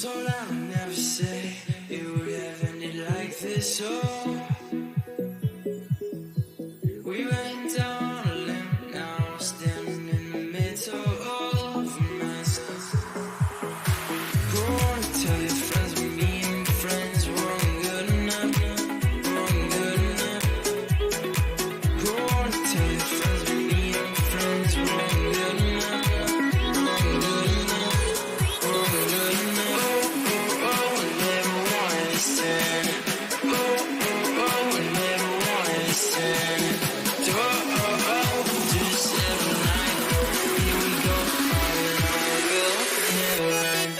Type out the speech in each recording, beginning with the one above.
told I would never say it would have ended like this. Oh, we went down on a limb, now we're standing in the middle of a mess. Who wanna tell your friends but me and friends weren't good enough, weren't good enough. Who wanna tell your friends but me and friends weren't good enough, weren't good enough, weren't good enough. Oh, oh, oh, I never wanted to stand. Oh, oh, oh, I never wanted to stand. Oh, oh, oh, just every night. Here we go, on and on, we'll never end.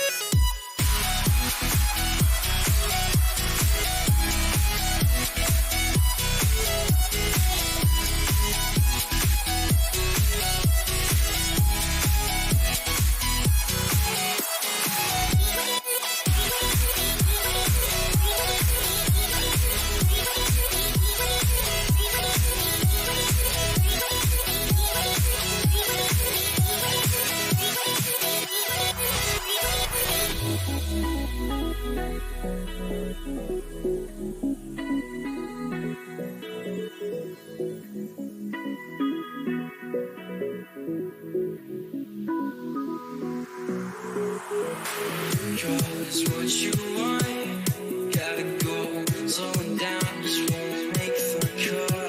Cause what you want, gotta go. Slowing down just won't make the cut.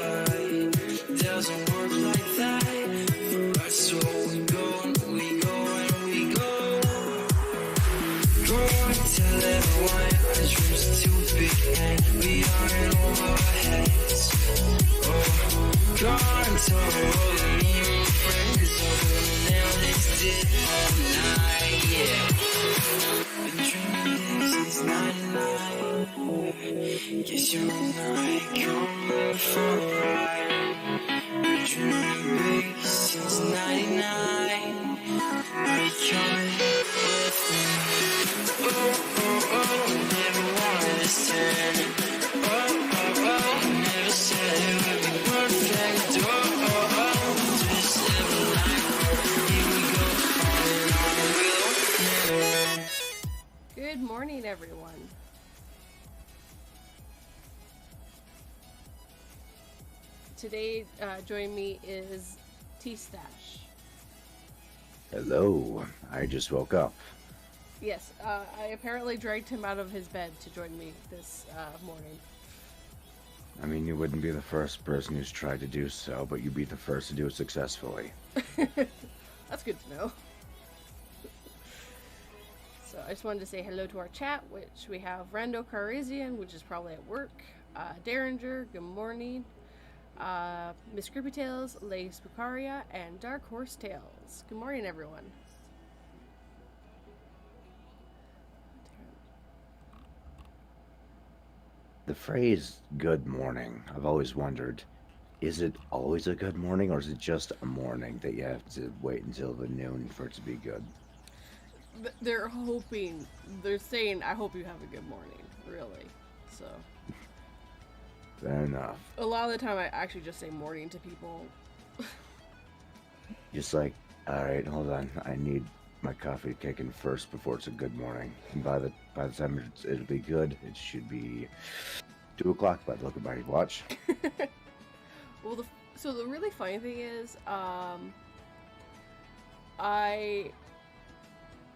Doesn't work like that for us, so we go and we go and we go. Going to tell everyone our dreams are too big and we are in over our heads. Oh, gone and tell the world that me and my friend is over and now this did all night, yeah. Been dreaming since 99. Guess you're not coming for a ride. Been dreaming big since 99. Are you coming with me? Oh, oh, oh, never wanted to stand. Oh, oh, oh, never said it would be perfect. Oh, oh, oh, just every night. Here we go, on and on, we'll never end. Good morning, everyone. Today, joining me is TeeStache. Hello, I just woke up. Yes, I apparently dragged him out of his bed to join me this morning. I mean, you wouldn't be the first person who's tried to do so, but you'd be the first to do it successfully. That's good to know. So I just wanted to say hello to our chat, which we have Rando Carizian, which is probably at work, Derringer, good morning, Miss Creepy Tales, Lady Spucaria, and Dark Horse Tales. Good morning, everyone. The phrase good morning, I've always wondered, is it always a good morning, or is it just a morning that you have to wait until the noon for it to be good? They're hoping, they're saying, I hope you have a good morning, really, so. Fair enough. A lot of the time I actually just say morning to people. Just like, alright, hold on, I need my coffee taken first before it's a good morning. And by the time it'll be good, it should be 2 o'clock by the look of my watch. Well, so the really funny thing is,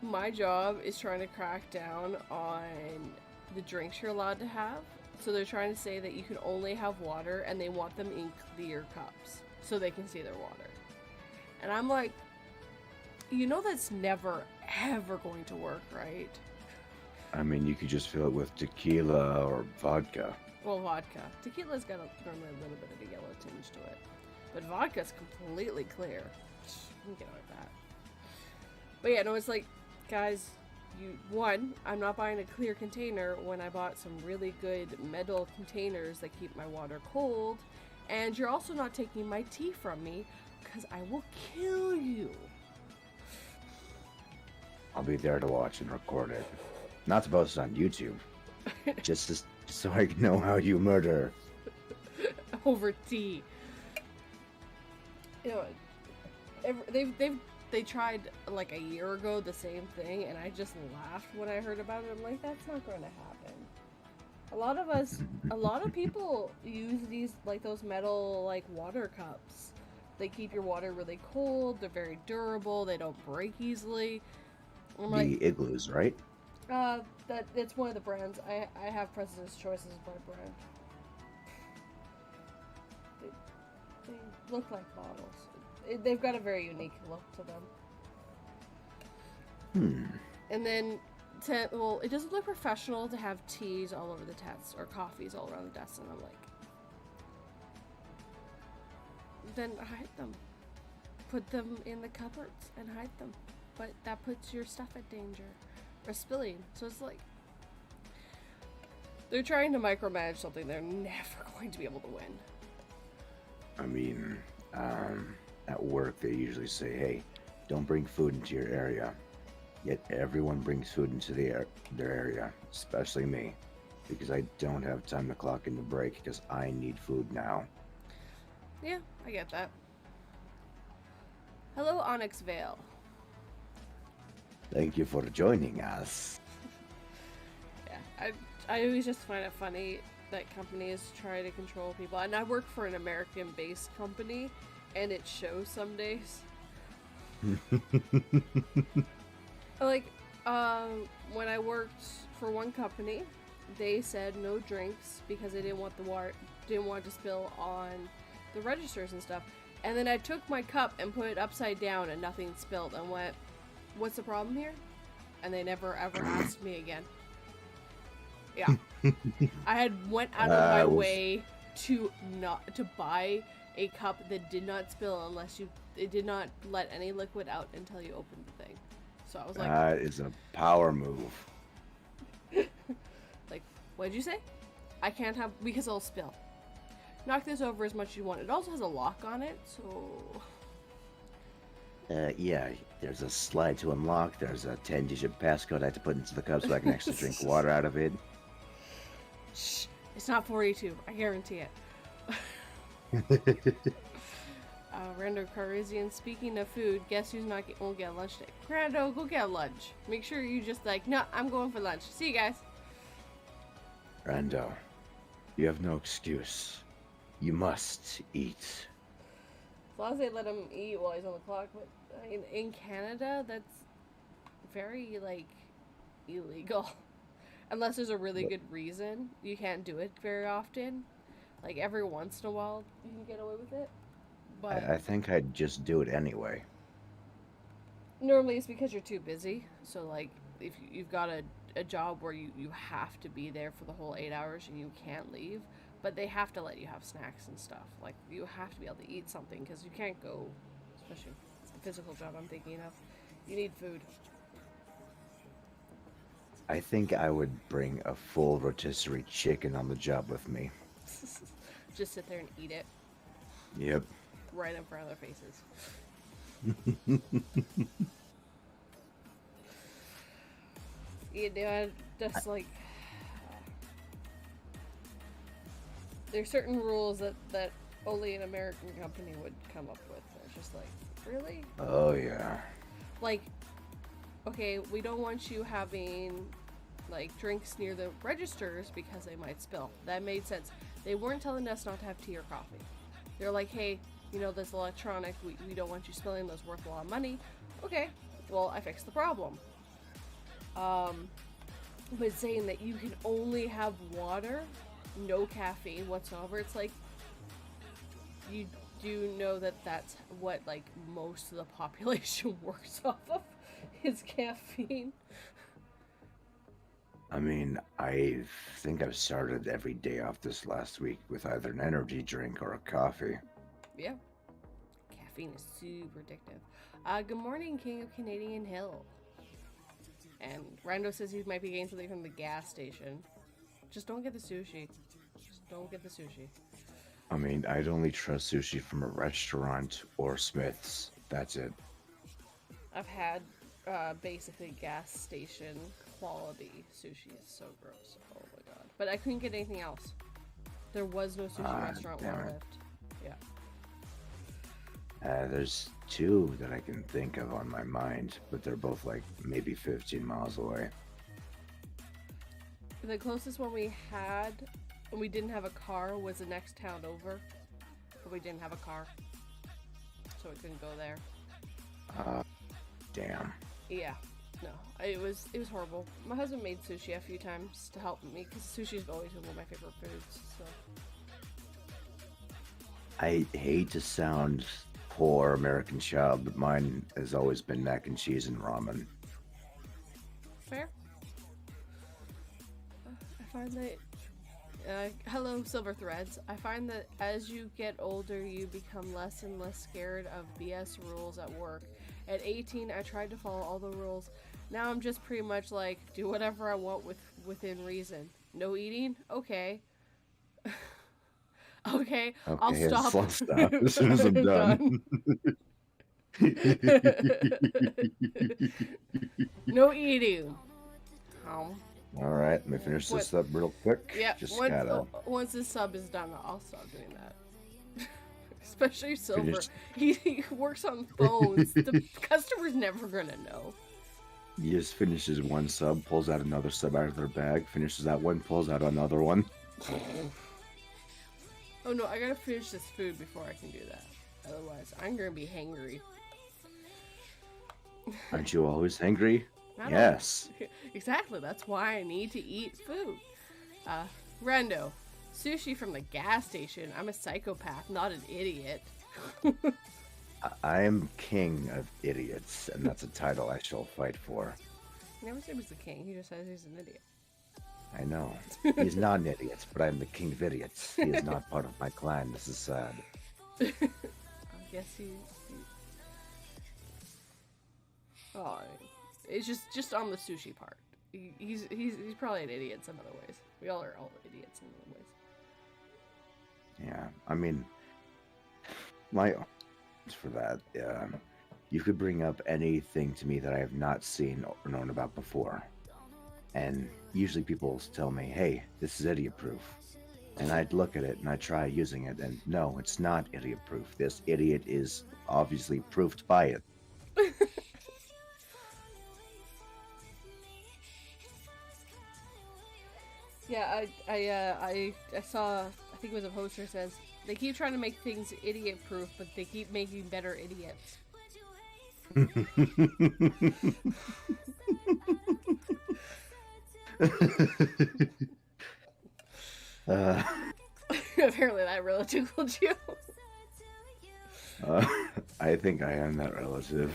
my job is trying to crack down on the drinks you're allowed to have. So they're trying to say that you can only have water, and they want them in clear cups so they can see their water. And I'm like, you know that's never, ever going to work, right? I mean, you could just fill it with tequila or vodka. Well, vodka. Tequila's got normally a little bit of a yellow tinge to it. But vodka's completely clear. You can get away with that. But yeah, no, it's like, guys, I'm not buying a clear container when I bought some really good metal containers that keep my water cold. And you're also not taking my tea from me, because I will kill you. I'll be there to watch and record it. Not to post it on YouTube. just so I know how you murder. Over tea. You know, they've they tried like a year ago the same thing, and I just laughed when I heard about it. I'm like, that's not going to happen. A lot of people use these, like those metal like water cups. They keep your water really cold. They're very durable. They don't break easily. I'm like, The igloos, right? that it's one of the brands. I have President's Choice as my brand. They look like bottles. They've got a very unique look to them. And then, well, it doesn't look professional to have teas all over the desk or coffees all around the desk, and I'm like, then hide them. Put them in the cupboards and hide them. But that puts your stuff at danger. Or spilling. So it's like, they're trying to micromanage something they're never going to be able to win. I mean, at work they usually say, hey, don't bring food into your area. Yet everyone brings food into their area, especially me, because I don't have time to clock in the break because I need food now. Yeah, I get that. Hello, Onyx Vale. Thank you for joining us. Yeah, I always just find it funny that companies try to control people. And I work for an American-based company, and it shows some days. Like, when I worked for one company, they said no drinks because they didn't want to spill on the registers and stuff. And then I took my cup and put it upside down and nothing spilled and went, what's the problem here? And they never ever asked me again. Yeah. I had went out of my way to buy a cup that did not spill unless it did not let any liquid out until you opened the thing. So I was like, that is a power move. Like, what'd you say? I can't have, because it'll spill. Knock this over as much as you want. It also has a lock on it, so... Yeah, there's a slide to unlock. There's a 10-digit passcode I have to put into the cup so I can actually drink water out of it. Shh, it's not 42. I guarantee it. Rando Carizian, speaking of food, guess who's won't get lunch today? Rando, go get lunch. Make sure you just like, no, I'm going for lunch. See you guys. Rando, you have no excuse. You must eat. As long as they let him eat while he's on the clock. But I mean, in Canada, that's very, like, illegal. Unless there's a really good reason. You can't do it very often. Like, every once in a while, you can get away with it. But I think I'd just do it anyway. normally it's because you're too busy. So, like, if you've got a job where you have to be there for the whole 8 hours and you can't leave, but they have to let you have snacks and stuff. Like, you have to be able to eat something because you can't go, especially it's the physical job I'm thinking of. You need food. I think I would bring a full rotisserie chicken on the job with me. Just sit there and eat it Yep. right in front of their faces. You know, just like there's certain rules that only an American company would come up with. It's just like, really? Oh, yeah. Like, okay, we don't want you having like drinks near the registers because they might spill. That made sense. They weren't telling us not to have tea or coffee. They're like, hey, you know, this electronic, we don't want you spilling, those worth a lot of money. Okay, well, I fixed the problem. But saying that you can only have water, no caffeine whatsoever, it's like, you do know that that's what, like, most of the population works off of, is caffeine. I mean, I think I've started every day off this last week with either an energy drink or a coffee. Yeah. Caffeine is super addictive. Good morning, King of Canadian Hill. And Rando says he might be getting something from the gas station. Just don't get the sushi. Just don't get the sushi. I mean, I'd only trust sushi from a restaurant or Smith's. That's it. I've had basically gas station quality sushi. Is so gross. Oh my god. But I couldn't get anything else. There was no sushi restaurant where I lived. Yeah. There's two that I can think of on my mind, but they're both like maybe 15 miles away. The closest one we had, and we didn't have a car, was the next town over. But we didn't have a car, so we couldn't go there. Damn. Yeah, no, it was horrible. My husband made sushi a few times to help me, because sushi's always one of my favorite foods, so. I hate to sound poor American child, but mine has always been mac and cheese and ramen. Fair. I find that hello, Silver Threads. I find that as you get older, you become less and less scared of BS rules at work. At 18, I tried to follow all the rules. Now I'm just pretty much like, do whatever I want within reason. No eating? Okay. Okay, I'll stop. I'll stop as soon as I'm done. No eating. All right, let me finish this up real quick. Yeah, Just once the sub is done, I'll stop doing that. Especially Silver. Finished. He works on phones. The customer's never gonna know. He just finishes one sub, pulls out another sub out of their bag, finishes that one, pulls out another one. Oh no, I gotta finish this food before I can do that. Otherwise, I'm gonna be hangry. Aren't you always hungry? Not Yes. Exactly, that's why I need to eat food. Rando, sushi from the gas station. I'm a psychopath, not an idiot. I am king of idiots, and that's a title I shall fight for. He never said he was the king, he just says he's an idiot. I know. He's not an idiot, but I'm the king of idiots. He is not part of my clan. This is sad. I guess he... Oh, it's just on the sushi part. He's probably an idiot in some other ways. We all are all idiots in other ways. Yeah, I mean, my for that. You could bring up anything to me that I have not seen or known about before, and usually people tell me, "Hey, this is idiot-proof," and I'd look at it and I try using it, and no, it's not idiot-proof. This idiot is obviously proofed by it. Yeah, I saw, I think it was a poster that says, they keep trying to make things idiot-proof, but they keep making better idiots. Apparently that relative tickled you. I think I am that relative.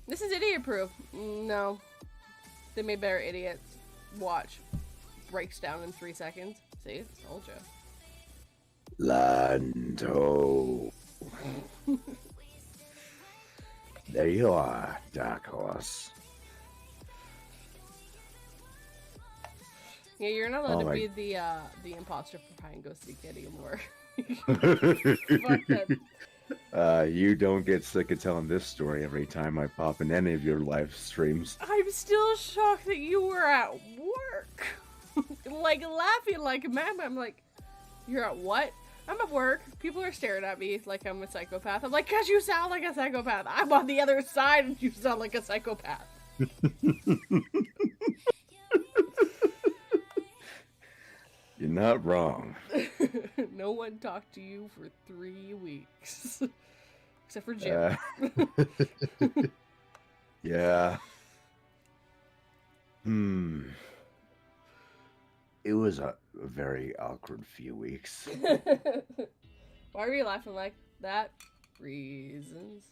This is idiot-proof. No. They made better idiots. Watch. Breaks down in 3 seconds. See? Told you. Lando. There you are, Dark Horse. Yeah, you're not allowed to be the imposter for Hide and Go Seek anymore. Fuck that. You don't get sick of telling this story every time I pop in any of your live streams. I'm still shocked that you were at work. Like, laughing like a madman. I'm like, you're at what? I'm at work. People are staring at me like I'm a psychopath. I'm like, 'cause you sound like a psychopath. I'm on the other side and you sound like a psychopath. You're not wrong. No one talked to you for 3 weeks. Except for Jim. Yeah. It was a very awkward few weeks. Why were you laughing like that? Reasons.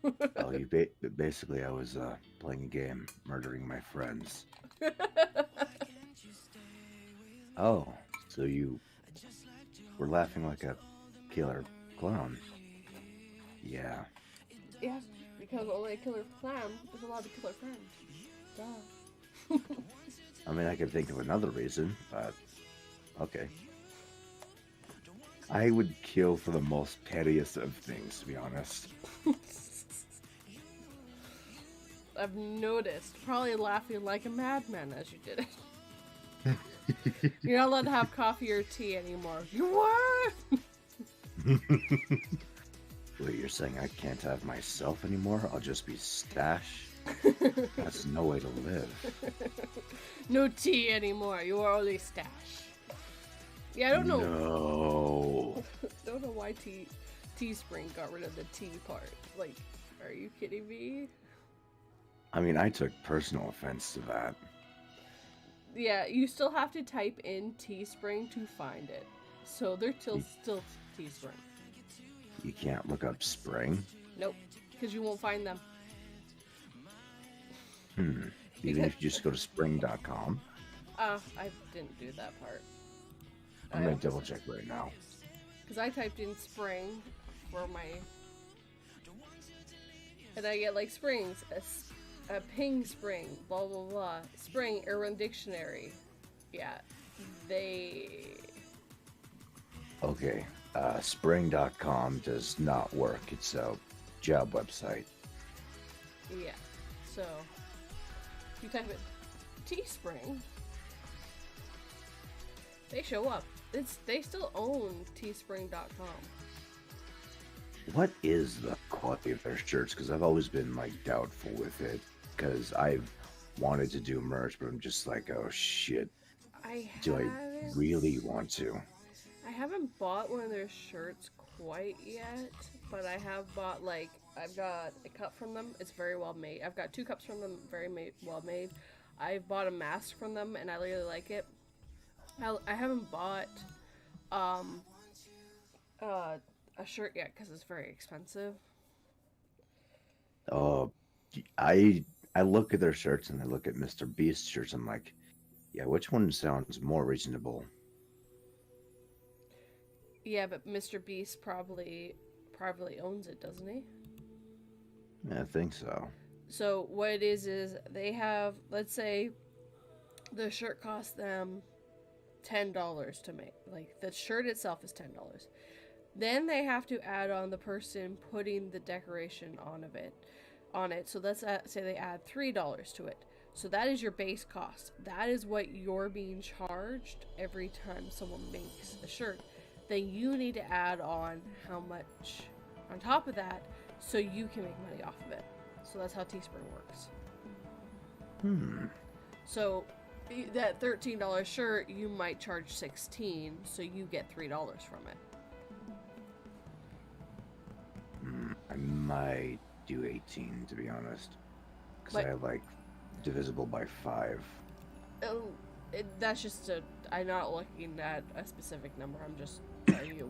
Well, basically, I was playing a game, murdering my friends. Oh, so you were laughing like a killer clown. Yeah. Yeah, because only a killer clown is allowed to kill her friends. Duh. I mean, I could think of another reason, but okay. I would kill for the most pettiest of things, to be honest. I've noticed. Probably laughing like a madman as you did it. You're not allowed to have coffee or tea anymore. You what? Wait, you're saying I can't have myself anymore? I'll just be Stache? That's no way to live. No tea anymore. You are only Stache. Yeah, I don't know. No. Don't know why Teespring got rid of the T part. Like, are you kidding me? I mean, I took personal offense to that. Yeah, you still have to type in Teespring to find it. So they're still Teespring. You can't look up spring? Nope, because you won't find them. Even if you just go to spring.com? I didn't do that part. I'm going to double check right now. Because I typed in spring for my... And I get like springs, a ping spring, blah blah blah. Spring, Urban Dictionary. Yeah, they... Okay, spring.com does not work. It's a job website. Yeah, so if you type it Teespring, they show up. They still own teespring.com. What is the quality of their shirts? Because I've always been like doubtful with it. Because I've wanted to do merch, but I'm just like, oh shit. Do I really want to? I haven't bought one of their shirts quite yet, but I have bought, like, I've got a cup from them. It's very well made. I've got 2 cups from them, very well made. I've bought a mask from them, and I really like it. I haven't bought a shirt yet because it's very expensive. Oh, I look at their shirts and I look at Mr. Beast shirts. I'm like, yeah, which one sounds more reasonable? Yeah, but Mr. Beast probably owns it, doesn't he? Yeah, I think so. So what it is they have, let's say, the shirt costs them $10 to make. Like, the shirt itself is $10. Then they have to add on the person putting the decoration on it. So let's say they add $3 to it. So that is your base cost. That is what you're being charged every time someone makes a shirt. Then you need to add on how much on top of that so you can make money off of it. So that's how Teespring works. So that $13 shirt, you might charge $16, so you get $3 from it. I might do 18, to be honest. Because I like divisible by 5. Oh, that's just I'm not looking at a specific number. I'm just telling you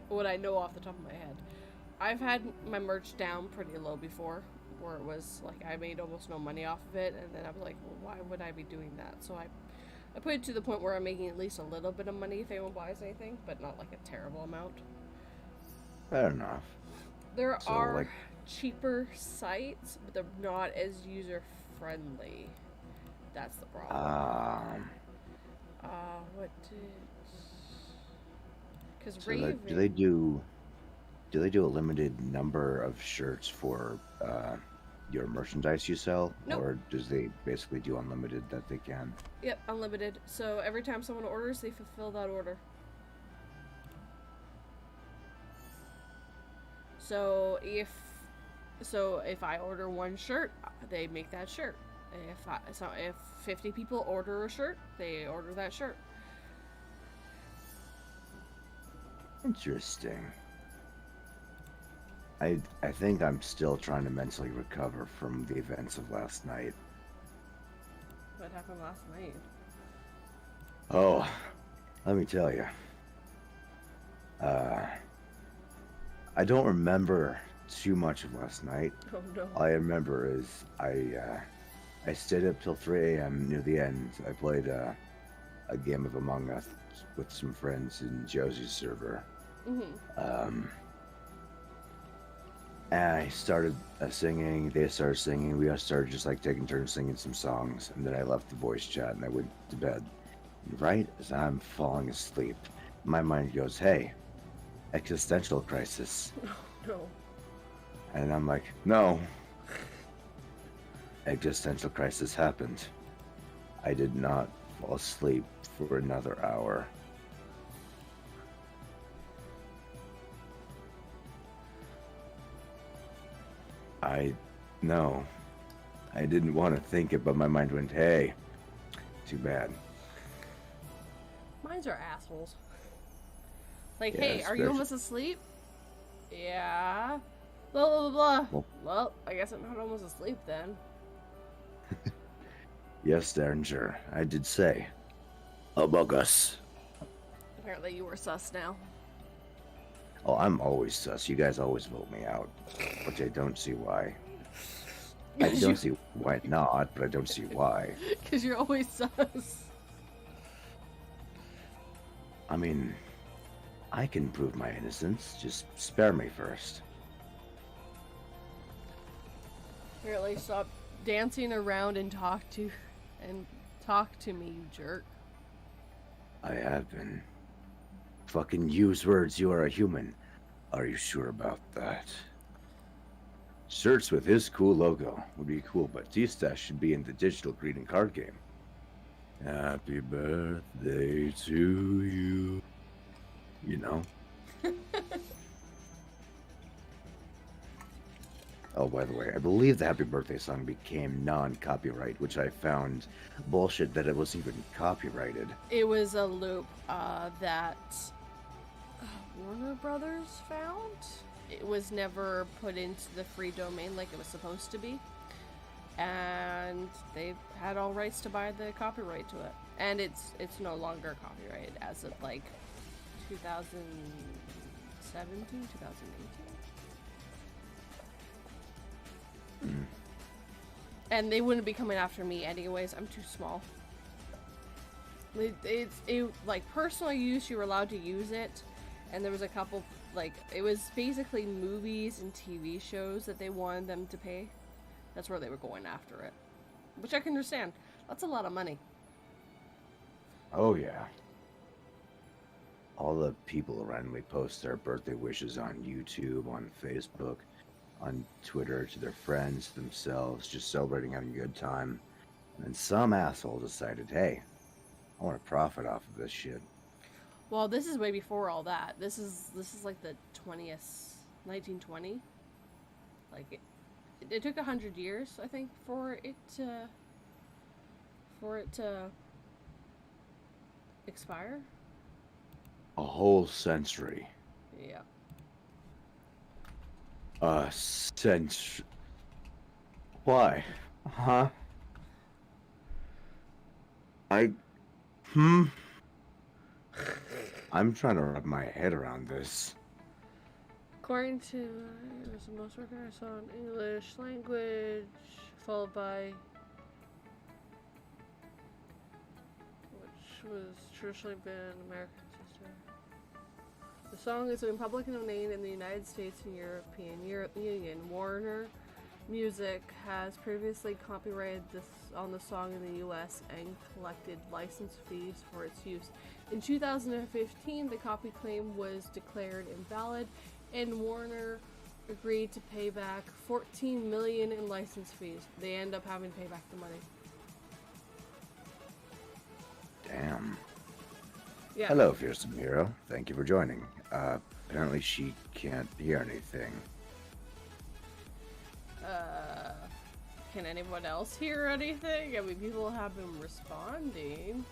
what I know off the top of my head. I've had my merch down pretty low before, where it was like I made almost no money off of it, and then I was like, well, why would I be doing that? So I put it to the point where I'm making at least a little bit of money if anyone buys anything, but not like a terrible amount. Fair enough. There are cheaper sites, but they're not as user friendly. That's the problem. What did? Because so do they do a limited number of shirts for your merchandise you sell? Nope. Or does they basically do unlimited that they can? Yep, unlimited. So every time someone orders, they fulfill that order. So if I order one shirt, they make that shirt. If 50 people order a shirt, they order that shirt. Interesting. I think I'm still trying to mentally recover from the events of last night. What happened last night? Oh, let me tell you. I don't remember too much of last night. Oh no. All I remember is I stayed up till 3 a.m. near the end. I played a game of Among Us with some friends in Josie's server. Mm-hmm. And I started singing, they started singing, we all started just like taking turns singing some songs, and then I left the voice chat and I went to bed. And right as I'm falling asleep, my mind goes, hey, existential crisis. Oh no. And I'm like, no. Existential crisis happened. I did not fall asleep for another hour. No. I didn't want to think it, but my mind went, hey, too bad. Mines are assholes. Like, Yeah, hey, are you especially- almost asleep? Yeah. Blah, blah, blah, blah. Well- Well, I guess I'm not almost asleep then. Yes, Derringer, I did say. Among Us. Apparently you were sus now. Oh, I'm always sus. You guys always vote me out. Which I don't see why. I don't see why not, but I don't see why. Because you're always sus. I mean, I can prove my innocence. Just spare me first. Apparently stop dancing around and talk to me, you jerk. I have been. Fucking use words, you are a human. Are you sure about that? Shirts with his cool logo would be cool, but TeeStache should be in the digital greeting card game. Happy birthday to you. You know? Oh, by the way, I believe the Happy Birthday song became non-copyright, which I found bullshit that it was even copyrighted. It was a loop that Warner Brothers found. It was never put into the free domain like it was supposed to be. And they had all rights to buy the copyright to it. And it's no longer copyrighted as of like 2017, 2018. And they wouldn't be coming after me anyways. I'm too small. It's like personal use. You were allowed to use it, and there was a couple like it was basically movies and TV shows that they wanted them to pay. That's where they were going after it, which I can understand. That's a lot of money. Oh, yeah. All the people who randomly post their birthday wishes on YouTube, on Facebook, on Twitter to their friends, themselves, just celebrating, having a good time. And then some asshole decided, hey, I want to profit off of this shit. Well, this is way before all that. This is like the 1920. Like it took 100 years, I think, for it to expire. A whole century. Yeah. A century. Why? Huh? I'm trying to wrap my head around this. According to it was the most recognized song in English language, followed by which was traditionally been American sister. The song is in public domain in the United States and European Union. Warner Music has previously copyrighted this on the song in the U.S. and collected license fees for its use. In 2015, the copy claim was declared invalid, and Warner agreed to pay back $14 million in license fees. They end up having to pay back the money. Damn. Yeah. Hello, fearsome hero. Thank you for joining. Apparently she can't hear anything. Can anyone else hear anything? I mean, people have been responding.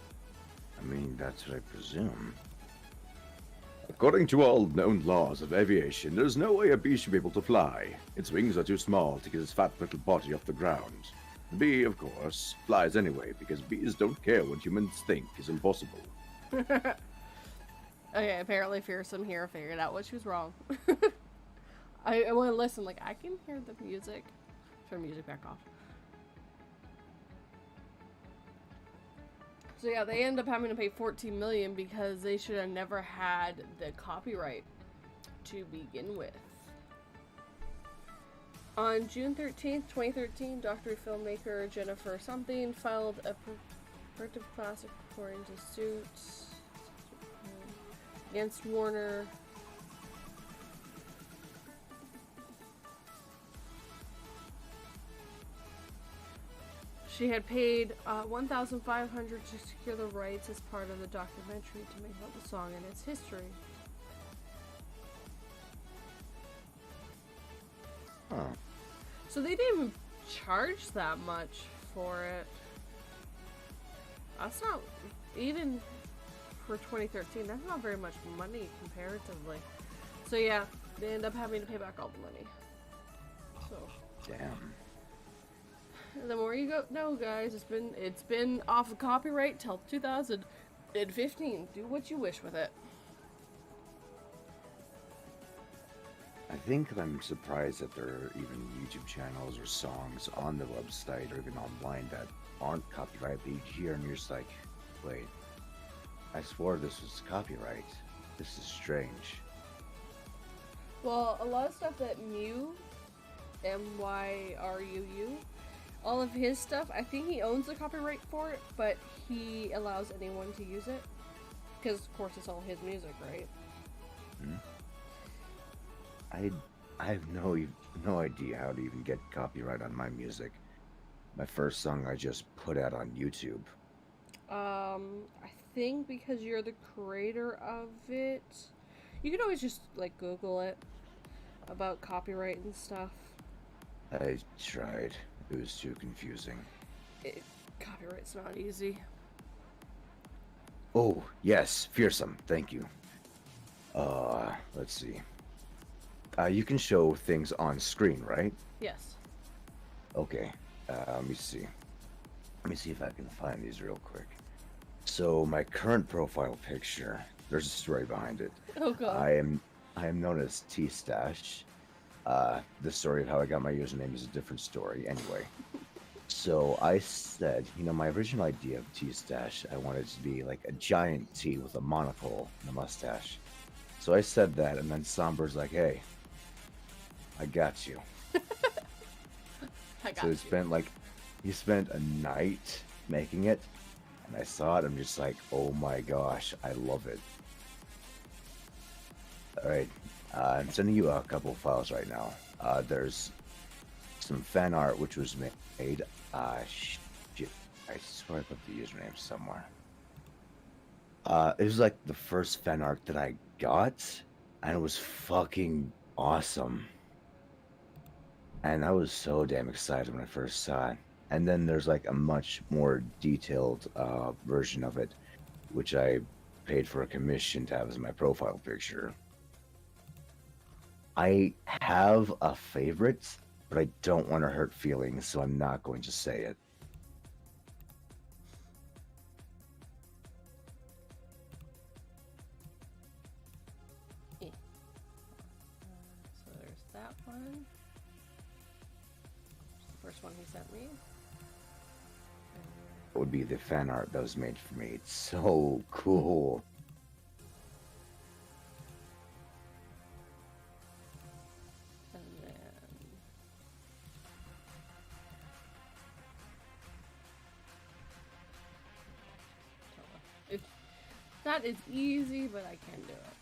I mean, that's what I presume. According to all known laws of aviation, there's no way a bee should be able to fly. Its wings are too small to get its fat little body off the ground. The bee, of course, flies anyway, because bees don't care what humans think is impossible. Okay, apparently Fearsome here figured out what she was wrong. I want to listen, like, I can hear the music. Turn music back off. So yeah, they end up having to pay $14 million because they should have never had the copyright to begin with. On June 13th, 2013, Dr. filmmaker Jennifer Something filed a protective class according to suits against Warner. She had paid $1,500 to secure the rights as part of the documentary to make about the song and its history. Oh. So they didn't even charge that much for it. That's not, even for 2013, that's not very much money comparatively. So yeah, they end up having to pay back all the money. So. Damn. The more you go, no guys, it's been off of copyright till 2015. Do what you wish with it. I think I'm surprised that there are even YouTube channels or songs on the website or even online that aren't copyrighted. But you hear and you're just like, wait, I swore this was copyright. This is strange. Well, a lot of stuff that Mew, MYRUU, all of his stuff, I think he owns the copyright for it, but he allows anyone to use it. Because, of course, it's all his music, right? Hmm? I have no idea how to even get copyright on my music. My first song I just put out on YouTube. I think because you're the creator of it, you can always just, like, Google it about copyright and stuff. I tried. It was too confusing. Copyright's not easy. Oh, yes, fearsome. Thank you. Let's see. You can show things on screen, right? Yes. Okay. Let me see. Let me see if I can find these real quick. So my current profile picture, there's a story behind it. Oh god. I am known as TeeStache. The story of how I got my username is a different story anyway. So I said, my original idea of TeeStache, I wanted it to be like a giant T with a monocle and a mustache. So I said that, and then Somber's like, hey, I got you. I got So you. he spent a night making it, and I saw it, I'm just like, oh my gosh, I love it. Alright, I'm sending you a couple files right now. There's some fan art which was made. Shit, I swear I put the username somewhere. It was like the first fan art that I got, and it was fucking awesome. And I was so damn excited when I first saw it. And then there's like a much more detailed version of it, which I paid for a commission to have as my profile picture. I have a favorite, but I don't want to hurt feelings, so I'm not going to say it. So there's that one. The first one he sent me. It would be the fan art that was made for me. It's so cool. And then it's not as easy, but I can do it.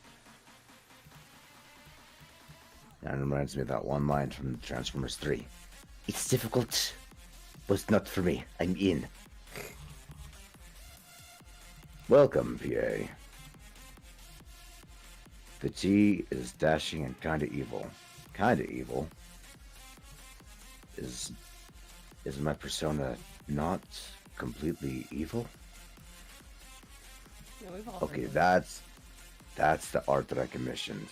And it reminds me of that one line from Transformers 3. It's difficult, but it's not for me. I'm in. Welcome, PA. The T is dashing and kinda evil. Kinda evil? Is my persona not completely evil? Yeah, we've all Okay, heard of that's the art that I commissioned.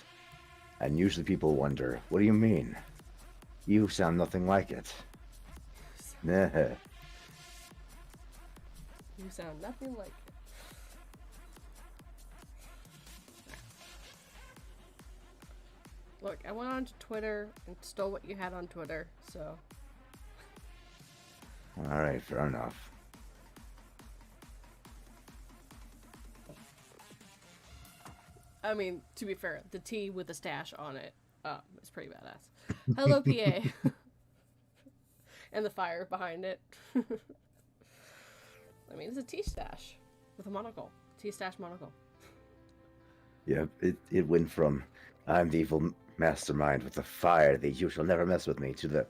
And usually people wonder, what do you mean? You sound nothing like it. Nah. You sound nothing like it. Look, I went on to Twitter and stole what you had on Twitter, so. Alright, fair enough. I mean, to be fair, the T with the stash on it is pretty badass. Hello, PA. And the fire behind it. I mean, it's a TeeStache with a monocle. TeeStache monocle. Yep, it went from I'm the evil mastermind with the fire that you shall never mess with me to the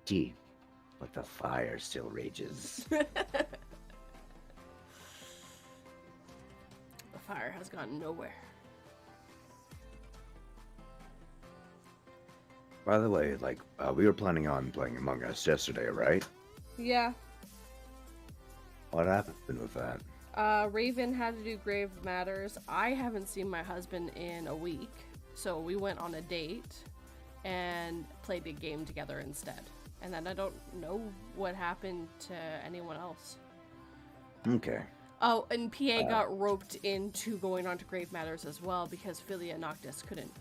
T, but the fire still rages. The fire has gone nowhere. By the way, like, we were planning on playing Among Us yesterday, right? Yeah. What happened with that? Raven had to do grave matters. I haven't seen my husband in a week, so we went on a date and played a game together instead. And then I don't know what happened to anyone else. Okay. Oh, and PA got roped into going on to grave matters as well because Philia Noctis couldn't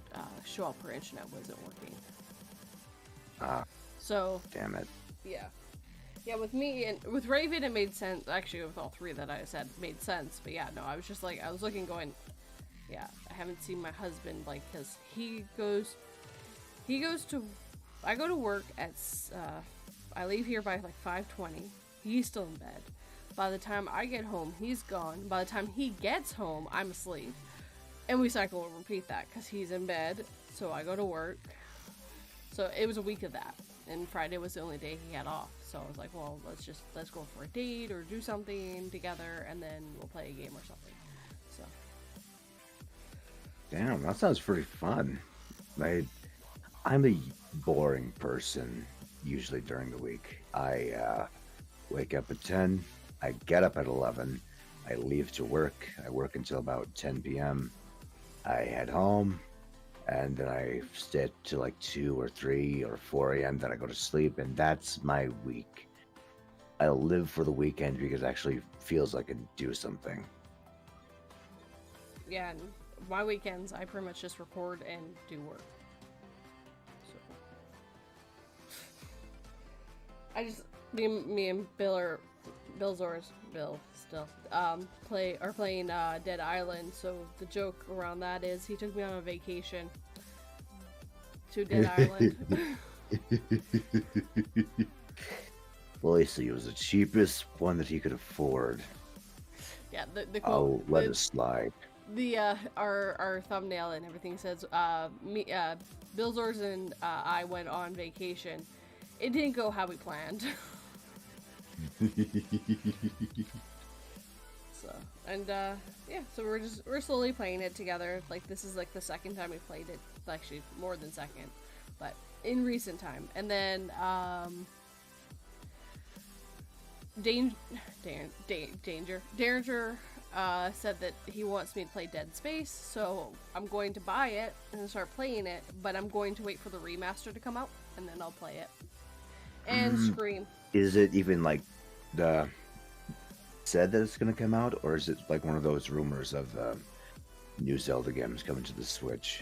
show up. Her internet wasn't working. So Damn it. yeah. Yeah, with me and with Raven, it made sense. Actually, with all three that I said, made sense. But yeah, no, I was just like, I was looking, going, yeah, I haven't seen my husband, like, because he goes to, I go to work at, I leave here by like 5:20. He's still in bed. By the time I get home, he's gone. By the time he gets home, I'm asleep. And we cycle and repeat that because he's in bed. So I go to work. So it was a week of that. And Friday was the only day he had off. So I was like, well, let's go for a date or do something together, and then we'll play a game or something. So Damn, that sounds pretty fun. I'm a boring person usually during the week. I wake up at 10, I get up at 11, I leave to work, I work until about 10 p.m., I head home, and then I stay till like 2 or 3 or 4 a.m., then I go to sleep, and that's my week. I live for the weekend because it actually feels like I can do something. yeah, and my weekends I pretty much just record and do work. So I just me and Bill still playing Dead Island. So the joke around that is he took me on a vacation to Dead Island. Boy, so it was the cheapest one that he could afford. Yeah, the I'll quote, let it slide. the our thumbnail and everything says Bill Zors and I went on vacation. It didn't go how we planned. So yeah, so we're slowly playing it together. Like this is like the second time we played it, actually more than second, but in recent time. And then Danger said that he wants me to play Dead Space, so I'm going to buy it and start playing it, but I'm going to wait for the remaster to come out and then I'll play it. And Scream. Is it even like the said that it's gonna come out, or is it like one of those rumors of new Zelda games coming to the Switch?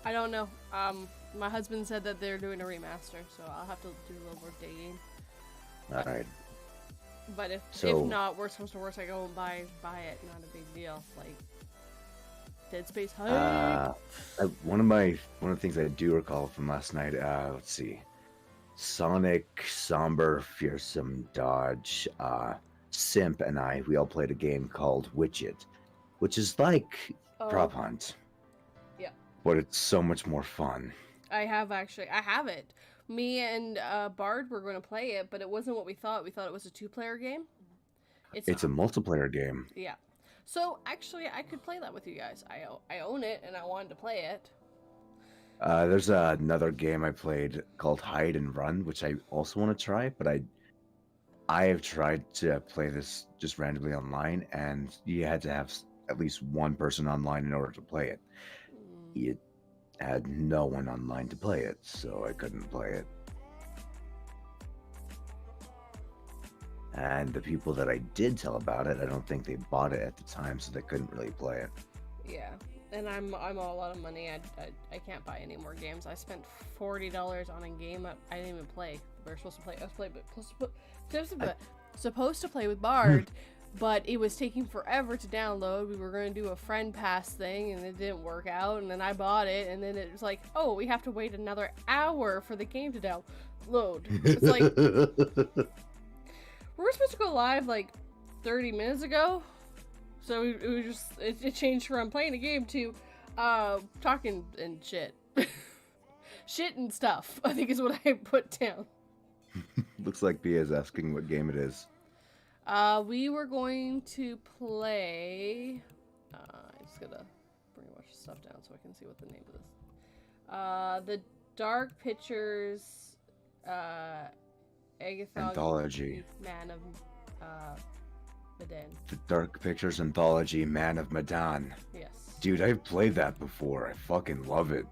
I don't know. My husband said that they're doing a remaster, so I'll have to do a little more digging. All right. But if So- not, worst comes to worst, I go and buy it. Not a big deal. Like Dead Space hype. One of the things I do recall from last night. Let's see. Sonic, Somber, Fearsome, Dodge, Simp, and we all played a game called Witch-It, which is like Prop Hunt. Yeah. But it's so much more fun. I have it. Me and Bard were going to play it, but it wasn't what we thought. We thought it was a 2-player game. It's a multiplayer game. Yeah. So actually, I could play that with you guys. I own it, and I wanted to play it. There's another game I played called Hide and Run, which I also want to try, but I have tried to play this just randomly online, and you had to have at least one person online in order to play it. You had no one online to play it, so I couldn't play it. And the people that I did tell about it, I don't think they bought it at the time, so they couldn't really play it. Yeah. And I'm all out of money. I can't buy any more games. I spent $40 on a game I didn't even play. We were supposed to play. Supposed to play with Bard, but it was taking forever to download. We were going to do a friend pass thing, and it didn't work out. And then I bought it, and then it was like, oh, we have to wait another hour for the game to download. It's like we were supposed to go live like 30 minutes ago. So it changed from playing a game to talking and shit. Shit and stuff, I think is what I put down. Looks like Bia's asking what game it is. We were going to play... I just gotta bring a bunch of stuff down so I can see what the name of this... Dark Pictures, Agatha Anthology. Man of Medan. The Dark Pictures Anthology, Man of Medan. Yes. Dude, I've played that before. I fucking love it.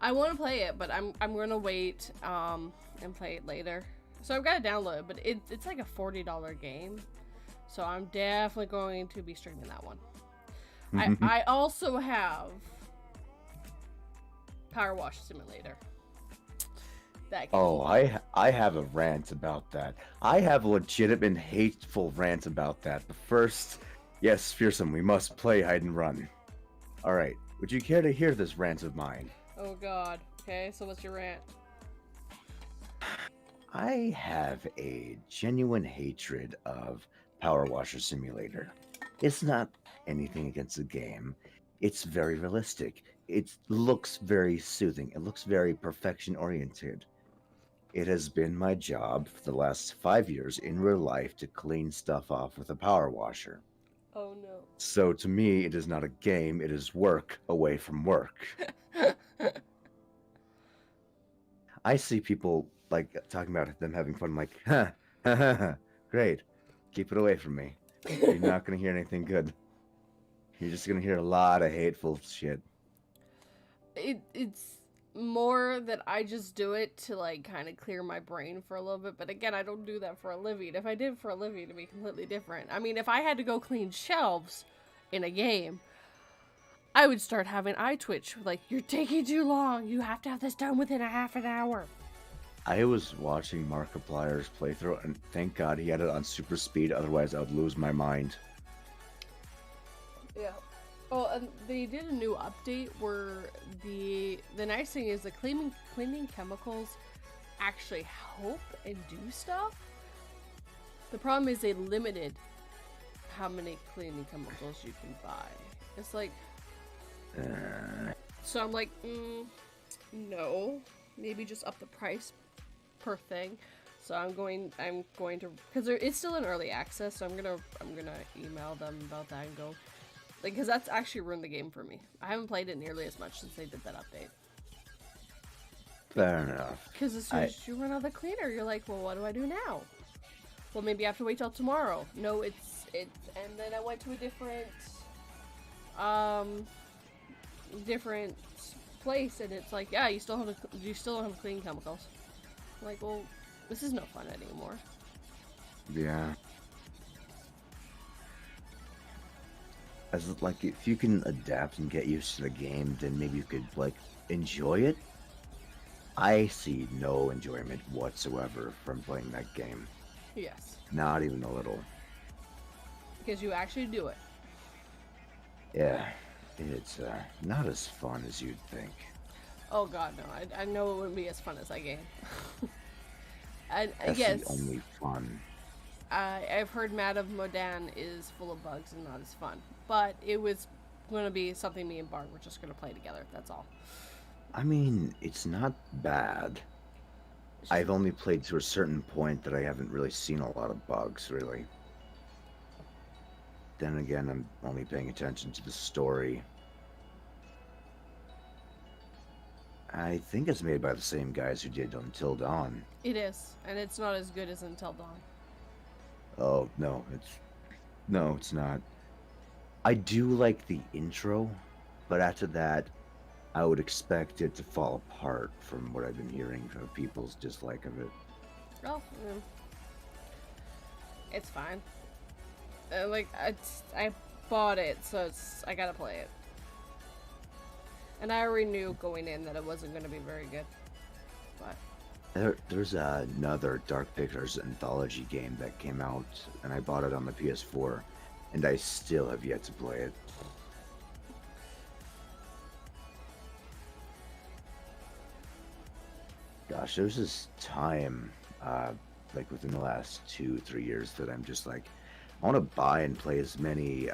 I want to play it, but I'm gonna wait and play it later. So I've got to download it, but it's like a $40 game. So I'm definitely going to be streaming that one. I also have Power Wash Simulator. That game. Oh, I have a rant about that. I have a legitimate hateful rant about that. But first, yes, Fearsome, we must play hide and run. All right, would you care to hear this rant of mine? Oh God. Okay, so what's your rant? I have a genuine hatred of Power Washer Simulator. It's not anything against the game. It's very realistic. It looks very soothing. It looks very perfection oriented. It has been my job for the last 5 years in real life to clean stuff off with a power washer. Oh no. So to me, it is not a game, it is work away from work. I see people like talking about them having fun. I'm like, ha, great. Keep it away from me. You're not going to hear anything good. You're just going to hear a lot of hateful shit. It's more that I just do it to like kind of clear my brain for a little bit, but again, I don't do that for a living. If I did it for a living, it'd be completely different. I mean, if I had to go clean shelves in a game, I would start having eye twitch. Like, you're taking too long. You have to have this done within a half an hour. I was watching Markiplier's playthrough, and thank God he had it on super speed, otherwise I would lose my mind. Yeah. Oh, and they did a new update where the nice thing is the cleaning chemicals actually help and do stuff. The problem is they limited how many cleaning chemicals you can buy. It's like, so I'm like, no, maybe just up the price per thing. So I'm going to, because it's still in early access, so I'm gonna email them about that and go, like, because that's actually ruined the game for me. I haven't played it nearly as much since they did that update. Fair enough. Because as soon as you run out of the cleaner, you're like, well, what do I do now? Well, maybe I have to wait till tomorrow. No, it's, and then I went to a different place, and it's like, yeah, you still don't have cleaning chemicals. I'm like, well, this is no fun anymore. Yeah. As like, if you can adapt and get used to the game, then maybe you could like enjoy it. I see no enjoyment whatsoever from playing that game. Yes. Not even a little. Because you actually do it. Yeah, it's not as fun as you'd think. Oh God, no! I know it wouldn't be as fun as that game. And That's yes, the only fun. I've heard Mad of Modan is full of bugs and not as fun, but it was going to be something me and Bart were just going to play together. That's all. I mean, it's not bad. I've only played to a certain point that I haven't really seen a lot of bugs, really. Then again, I'm only paying attention to the story. I think it's made by the same guys who did Until Dawn. It is, and it's not as good as Until Dawn. Oh, no, it's not. I do like the intro, but after that, I would expect it to fall apart from what I've been hearing from people's dislike of it. Oh, yeah. It's fine. I bought it, so I gotta play it. And I already knew going in that it wasn't going to be very good. But There's another Dark Pictures anthology game that came out, and I bought it on the PS4, and I still have yet to play it. Gosh, there's this time, like within the last 2-3 years, that I'm just like, I want to buy and play as many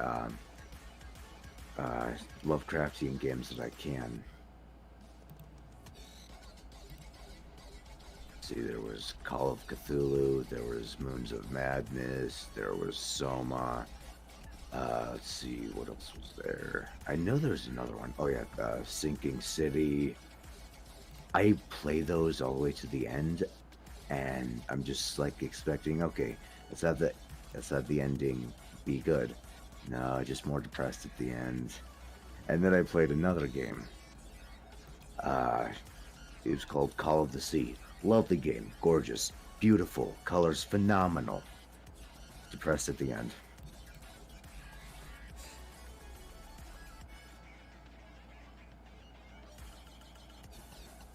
Lovecraftian games that I can. See, there was Call of Cthulhu, there was Moons of Madness, there was Soma. Let's see, what else was there? I know there's another one. Oh yeah, Sinking City. I play those all the way to the end, and I'm just like expecting, okay, let's have the ending be good. No, just more depressed at the end. And then I played another game. It was called Call of the Sea. Lovely game, gorgeous, beautiful, colors phenomenal. Depressed at the end.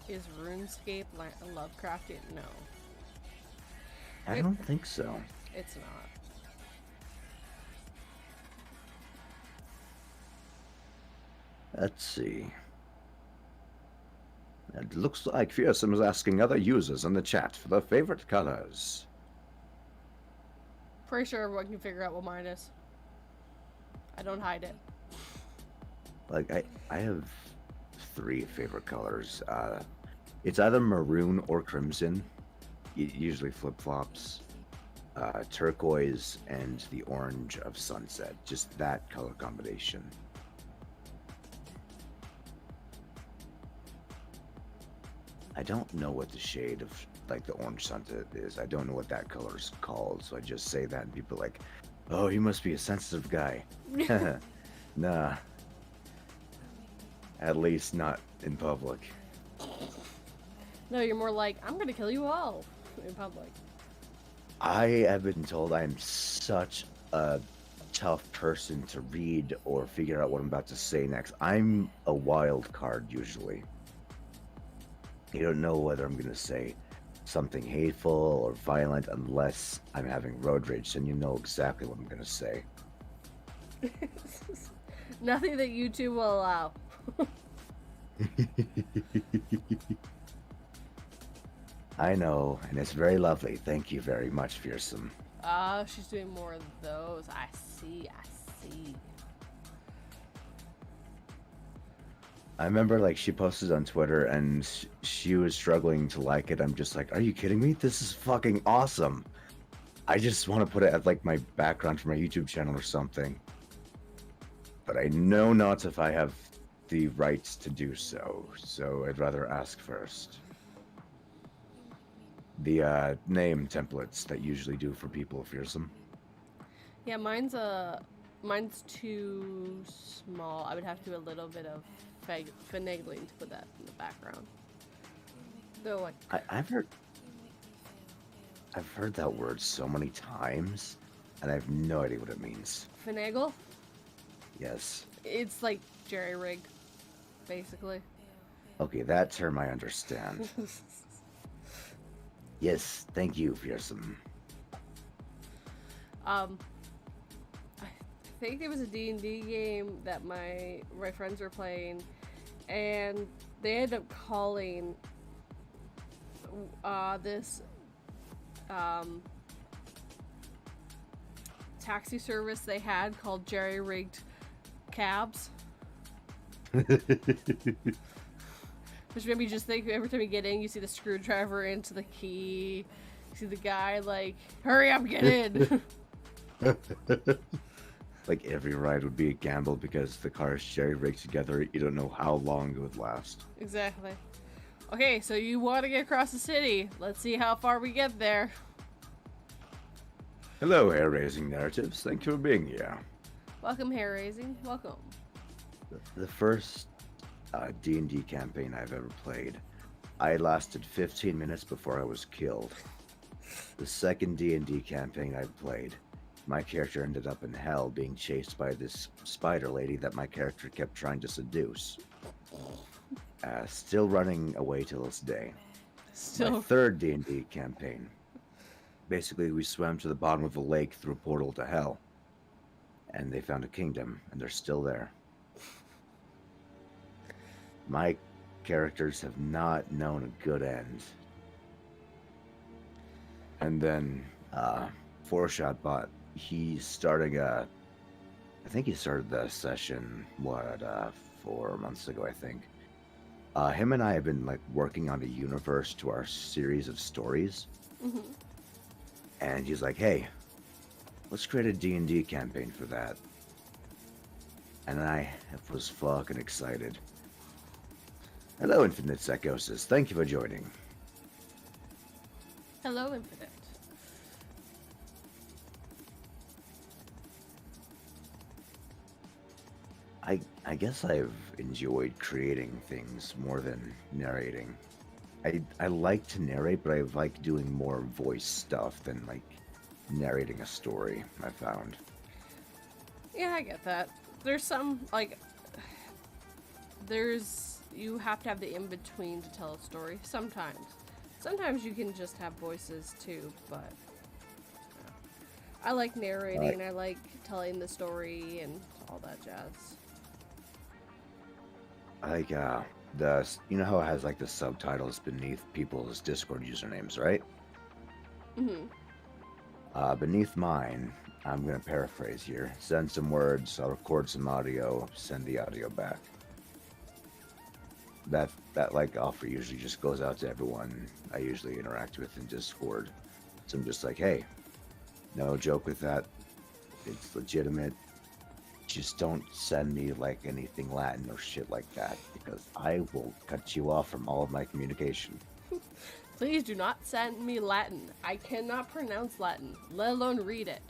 Is RuneScape Lovecraftian? No, I don't think so. it's not. Let's see. It looks like Fearsome is asking other users in the chat for their favorite colors. Pretty sure everyone can figure out what mine is. I don't hide it. Like, I have 3 favorite colors. It's either maroon or crimson. Usually flip-flops. Turquoise and the orange of sunset. Just that color combination. I don't know what the shade of, like, the orange sunset is. I don't know what that color is called, so I just say that and people are like, oh, you must be a sensitive guy. Nah. At least not in public. No, you're more like, I'm gonna kill you all in public. I have been told I am such a tough person to read or figure out what I'm about to say next. I'm a wild card usually. You don't know whether I'm going to say something hateful or violent unless I'm having road rage, and you know exactly what I'm going to say. Nothing that YouTube will allow. I know, and it's very lovely. Thank you very much, Fearsome. She's doing more of those. I see. I remember, like, she posted on Twitter and she was struggling to like it. I'm just like, are you kidding me? This is fucking awesome. I just want to put it as, like, my background for my YouTube channel or something. But I know not if I have the rights to do so, so I'd rather ask first. The name templates that you usually do for people, Fearsome. Yeah, mine's too small. I would have to do a little bit of finagling to put that in the background. Though, like, I've heard that word so many times, and I have no idea what it means. finagle? Yes. It's like jerry-rig, basically. Okay, that term I understand. Yes, thank you, Fearsome. I think there was a D&D game that my friends were playing, and they ended up calling this taxi service they had called jerry-rigged cabs. Which made me just think, every time you get in, you see the screwdriver into the key, you see the guy like, hurry up, get in. Like every ride would be a gamble because the car is jerry-rigged together. You don't know how long it would last. Exactly. Okay, so you want to get across the city. Let's see how far we get there. Hello, hair-raising narratives. Thank you for being here. Welcome, hair raising. Welcome. The first D&D campaign I've ever played, I lasted 15 minutes before I was killed. The second D&D campaign I played, my character ended up in hell being chased by this spider lady that my character kept trying to seduce. Still running away till this day. My third D&D campaign, basically we swam to the bottom of a lake through a portal to hell, and they found a kingdom, and they're still there. My characters have not known a good end. And then, Four-Shot Bot, he's starting I think he started the session, 4 months ago, I think. Him and I have been, like, working on a universe to our series of stories. Mm-hmm. And he's like, hey, let's create a D&D campaign for that. And I was fucking excited. Hello, Infinite Psychosis. Thank you for joining. Hello, Infinite. I guess I've enjoyed creating things more than narrating. I like to narrate, but I like doing more voice stuff than like narrating a story, I found. Yeah, I get that. There's some, like, you have to have the in-between to tell a story, sometimes. Sometimes you can just have voices, too, but I like narrating, and I like telling the story, and all that jazz. Like you know how it has like the subtitles beneath people's Discord usernames, right? Beneath mine, I'm gonna paraphrase here. Send some words, I'll record some audio, send the audio back. That like offer usually just goes out to everyone I usually interact with in Discord. So I'm just like, hey, no joke with that. It's legitimate. Just don't send me like anything Latin or shit like that, because I will cut you off from all of my communication. Please do not send me Latin. I cannot pronounce Latin, let alone read it.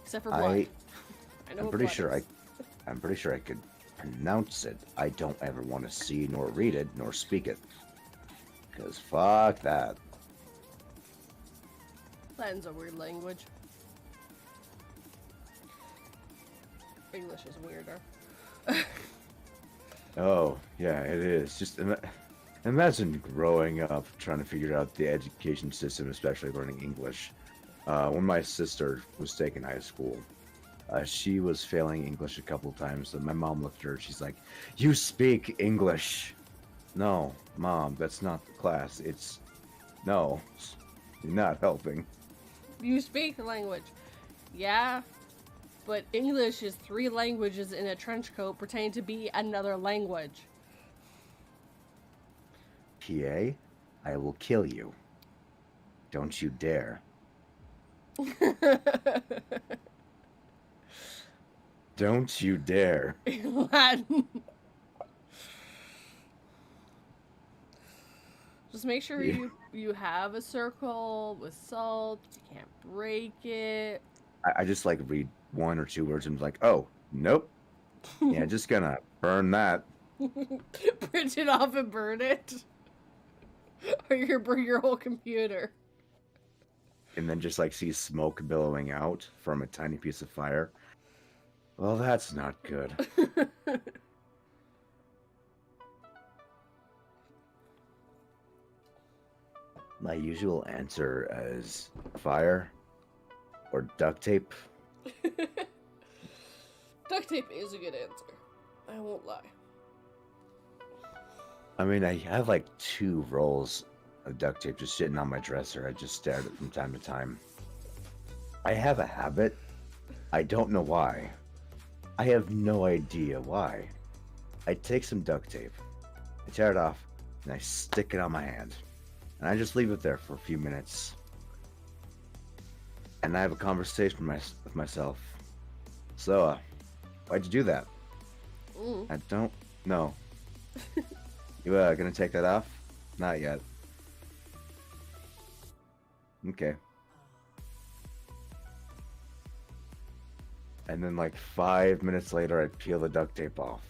Except for blood. I'm pretty sure I'm pretty sure I could pronounce it. I don't ever want to see nor read it nor speak it. Because fuck that. Latin's a weird language. English is weirder. Oh, yeah, it is. Just imagine growing up trying to figure out the education system, especially learning English. When my sister was taking high school, she was failing English a couple times, and my mom looked at her, she's like, "You speak English." No, Mom, that's not the class. No, you're not helping. You speak the language. Yeah, but English is 3 languages in a trench coat pretending to be another language. PA, I will kill you. Don't you dare. Don't you dare. Latin. Just make sure you have a circle with salt. You can't break it. I just like read 1 or 2 words and like, oh, nope. Yeah, just gonna burn that. Print it off and burn it. Or you're gonna burn your whole computer. And then just like see smoke billowing out from a tiny piece of fire. Well, that's not good. My usual answer is fire or duct tape. Duct tape is a good answer. I won't lie. I mean, I have like 2 rolls of duct tape just sitting on my dresser. I just stare at it from time to time. I have a habit. I don't know why. I have no idea why. I take some duct tape, I tear it off, and I stick it on my hand. And I just leave it there for a few minutes. And I have a conversation with myself. So, why'd you do that? I don't know. You gonna take that off? Not yet. Okay. And then like 5 minutes later, I peel the duct tape off.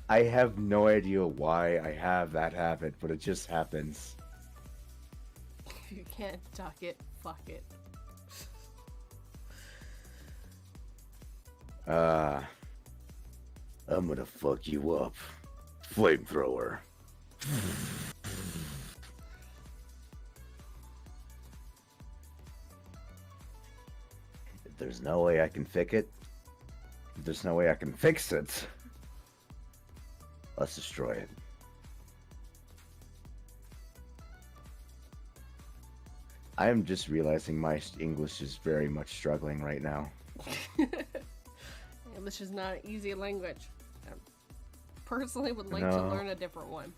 I have no idea why I have that habit, but it just happens. If you can't duck it, fuck it. I'm gonna fuck you up. Flamethrower. If there's no way I can fix it, if there's no way I can fix it, let's destroy it. I am just realizing my English is very much struggling right now. English is not an easy language. I personally would like to learn a different one.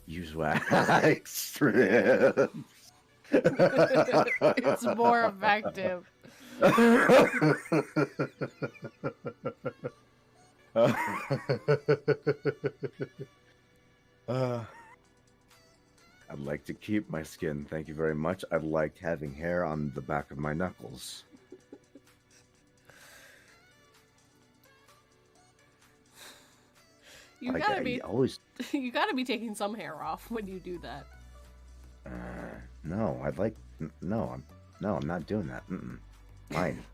Use wax strips. It's more effective. Uh, I'd like to keep my skin, thank you very much. I like having hair on the back of my knuckles. You Like, gotta I be always. you gotta be taking some hair off when you do that. No, I'd like. No, I'm not doing that. Mine.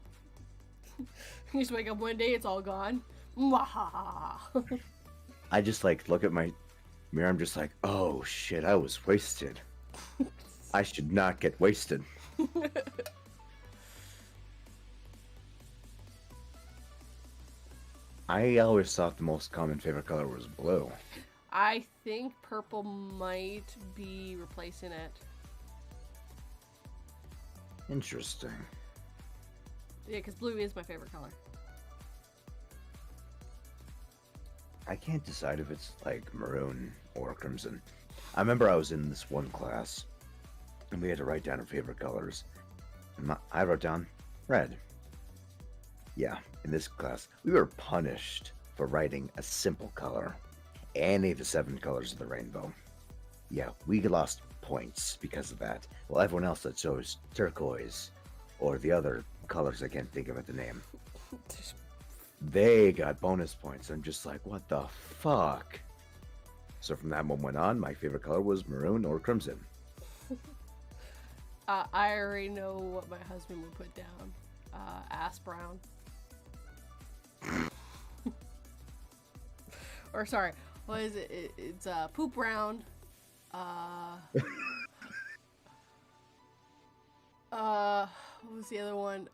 You just wake up one day, it's all gone. Mwahaha. I just like look at my mirror. I'm just like, oh shit, I was wasted. I should not get wasted. I always thought the most common favorite color was blue. I think purple might be replacing it. Interesting. Yeah, because blue is my favorite color. I can't decide if it's like maroon or crimson. I remember I was in this one class, and we had to write down our favorite colors. And I wrote down red. Yeah, in this class, we were punished for writing a simple color. Any of the 7 colors of the rainbow. Yeah, we lost points because of that. Well, everyone else that chose turquoise, or the other colors I can't think of at the name, they got bonus points. I'm just like, what the fuck? So from that moment on, my favorite color was maroon or crimson. I already know what my husband would put down. Ass brown. Or sorry, what is it? It's poop brown. What was the other one?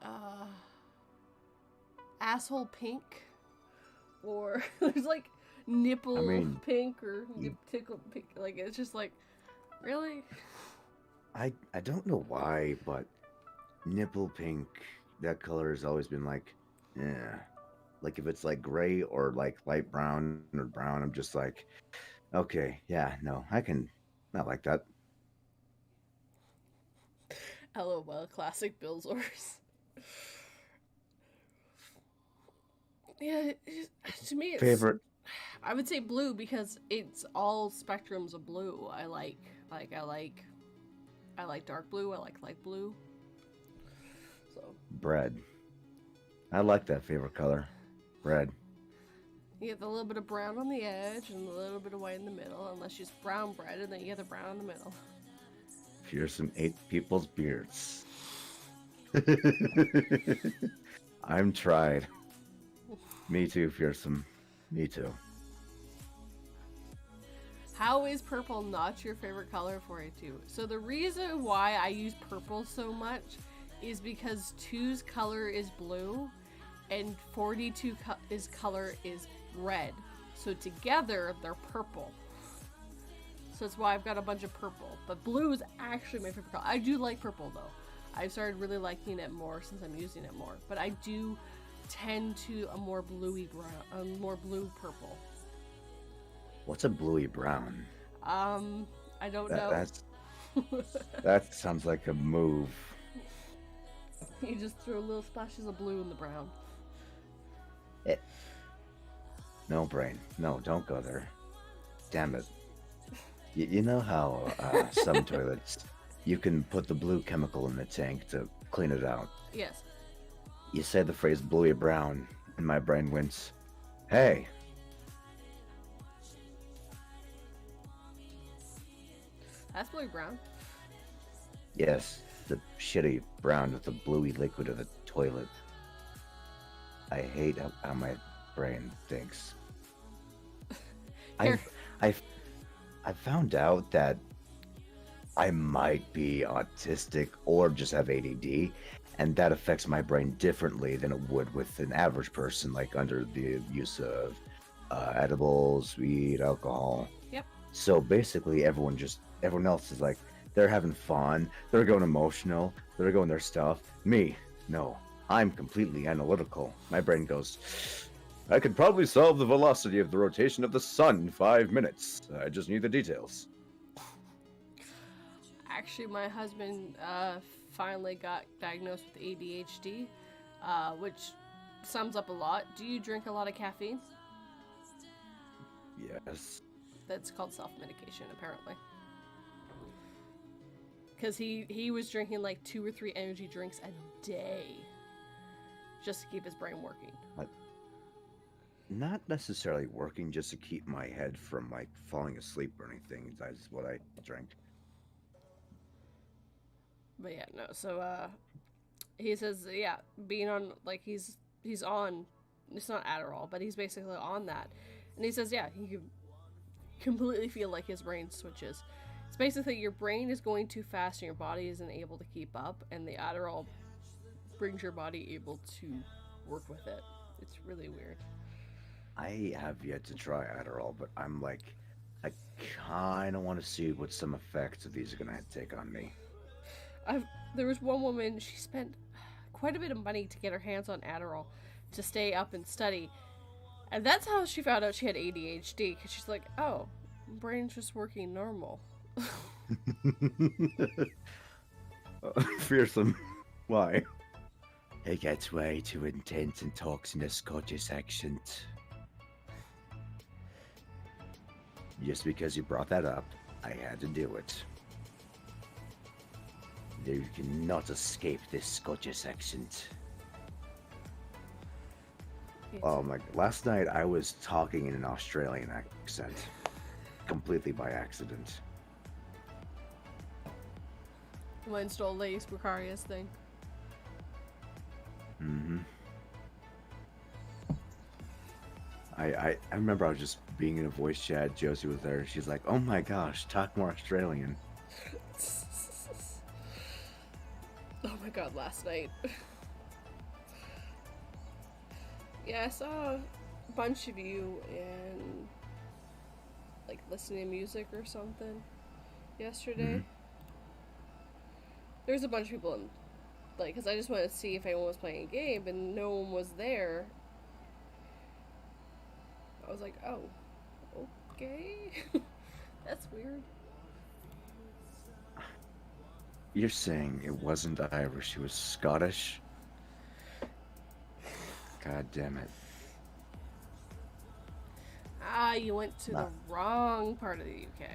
Asshole pink. Or there's like nipple pink or tickle pink. Like it's just like, really? I don't know why, but nipple pink, that color has always been like, yeah. Like if it's like gray or like light brown or brown, I'm just like, okay, yeah, no, I like that. LOL, classic Billsors. Yeah, to me, it's, Favorite? I would say blue because it's all spectrums of blue. I like dark blue. I like light blue. So Bread. I like that favorite color. Red. you get a little bit of brown on the edge and a little bit of white in the middle, unless you use brown bread, and then you get the brown in the middle. Fearsome ate people's beards. I'm tried. Me too, Fearsome. Me too. How is purple not your favorite color for A2? So the reason why I use purple so much is because 2's color is blue and 42's color is red. So together, they're purple. So that's why I've got a bunch of purple. But blue is actually my favorite color. I do like purple, though. I've started really liking it more since I'm using it more. But I do tend to a more bluey brown, a more blue purple. What's a bluey brown? I don't know. That sounds like a move. You just throw little splashes of blue in the brown. No, brain. No, don't go there. Damn it. You know how some toilets, you can put the blue chemical in the tank to clean it out? Yes. You say the phrase bluey brown, and my brain winks. Hey. That's bluey brown. Yes, the shitty brown with the bluey liquid of the toilet. I hate how my brain thinks. I found out that I might be autistic or just have ADD, and that affects my brain differently than it would with an average person, like under the use of edibles, weed, alcohol. Yep. So basically, everyone else is like, they're having fun, they're going emotional, they're going their stuff. Me, no, I'm completely analytical. My brain goes, I could probably solve the velocity of the rotation of the sun in 5 minutes. I just need the details. Actually, my husband finally got diagnosed with ADHD, which sums up a lot. Do you drink a lot of caffeine? Yes. That's called self-medication, apparently. Because he was drinking like 2 or 3 energy drinks a day just to keep his brain working. Not necessarily working, just to keep my head from like falling asleep or anything. That's what I drink. But yeah, no. So he says, yeah, being on like he's on. It's not Adderall, but he's basically on that, and he says, yeah, he can completely feel like his brain switches. It's basically your brain is going too fast and your body isn't able to keep up, and the Adderall brings your body able to work with it. It's really weird. I have yet to try Adderall, but I'm like, I kind of want to see what some effects of these are going to take on me. There was one woman, she spent quite a bit of money to get her hands on Adderall to stay up and study. And that's how she found out she had ADHD, because she's like, oh, my brain's just working normal. Fearsome. Why? It gets way too intense and talks in a Scottish accent. Just because you brought that up, I had to do it. You cannot escape this Scottish accent. Oh my! Last night I was talking in an Australian accent, completely by accident. Mine stole Lace Precarious thing. Mm-hmm. I remember I was just being in a voice chat. Josie was there. She's like, "Oh my gosh, talk more Australian." Oh my god, last night. Yeah, I saw a bunch of you in, like, listening to music or something yesterday. Mm-hmm. There was a bunch of people in, like, because I just wanted to see if anyone was playing a game, and no one was there. I was like, oh, okay. That's weird. You're saying it wasn't Irish, it was Scottish? God damn it. Ah, you went to the wrong part of the UK.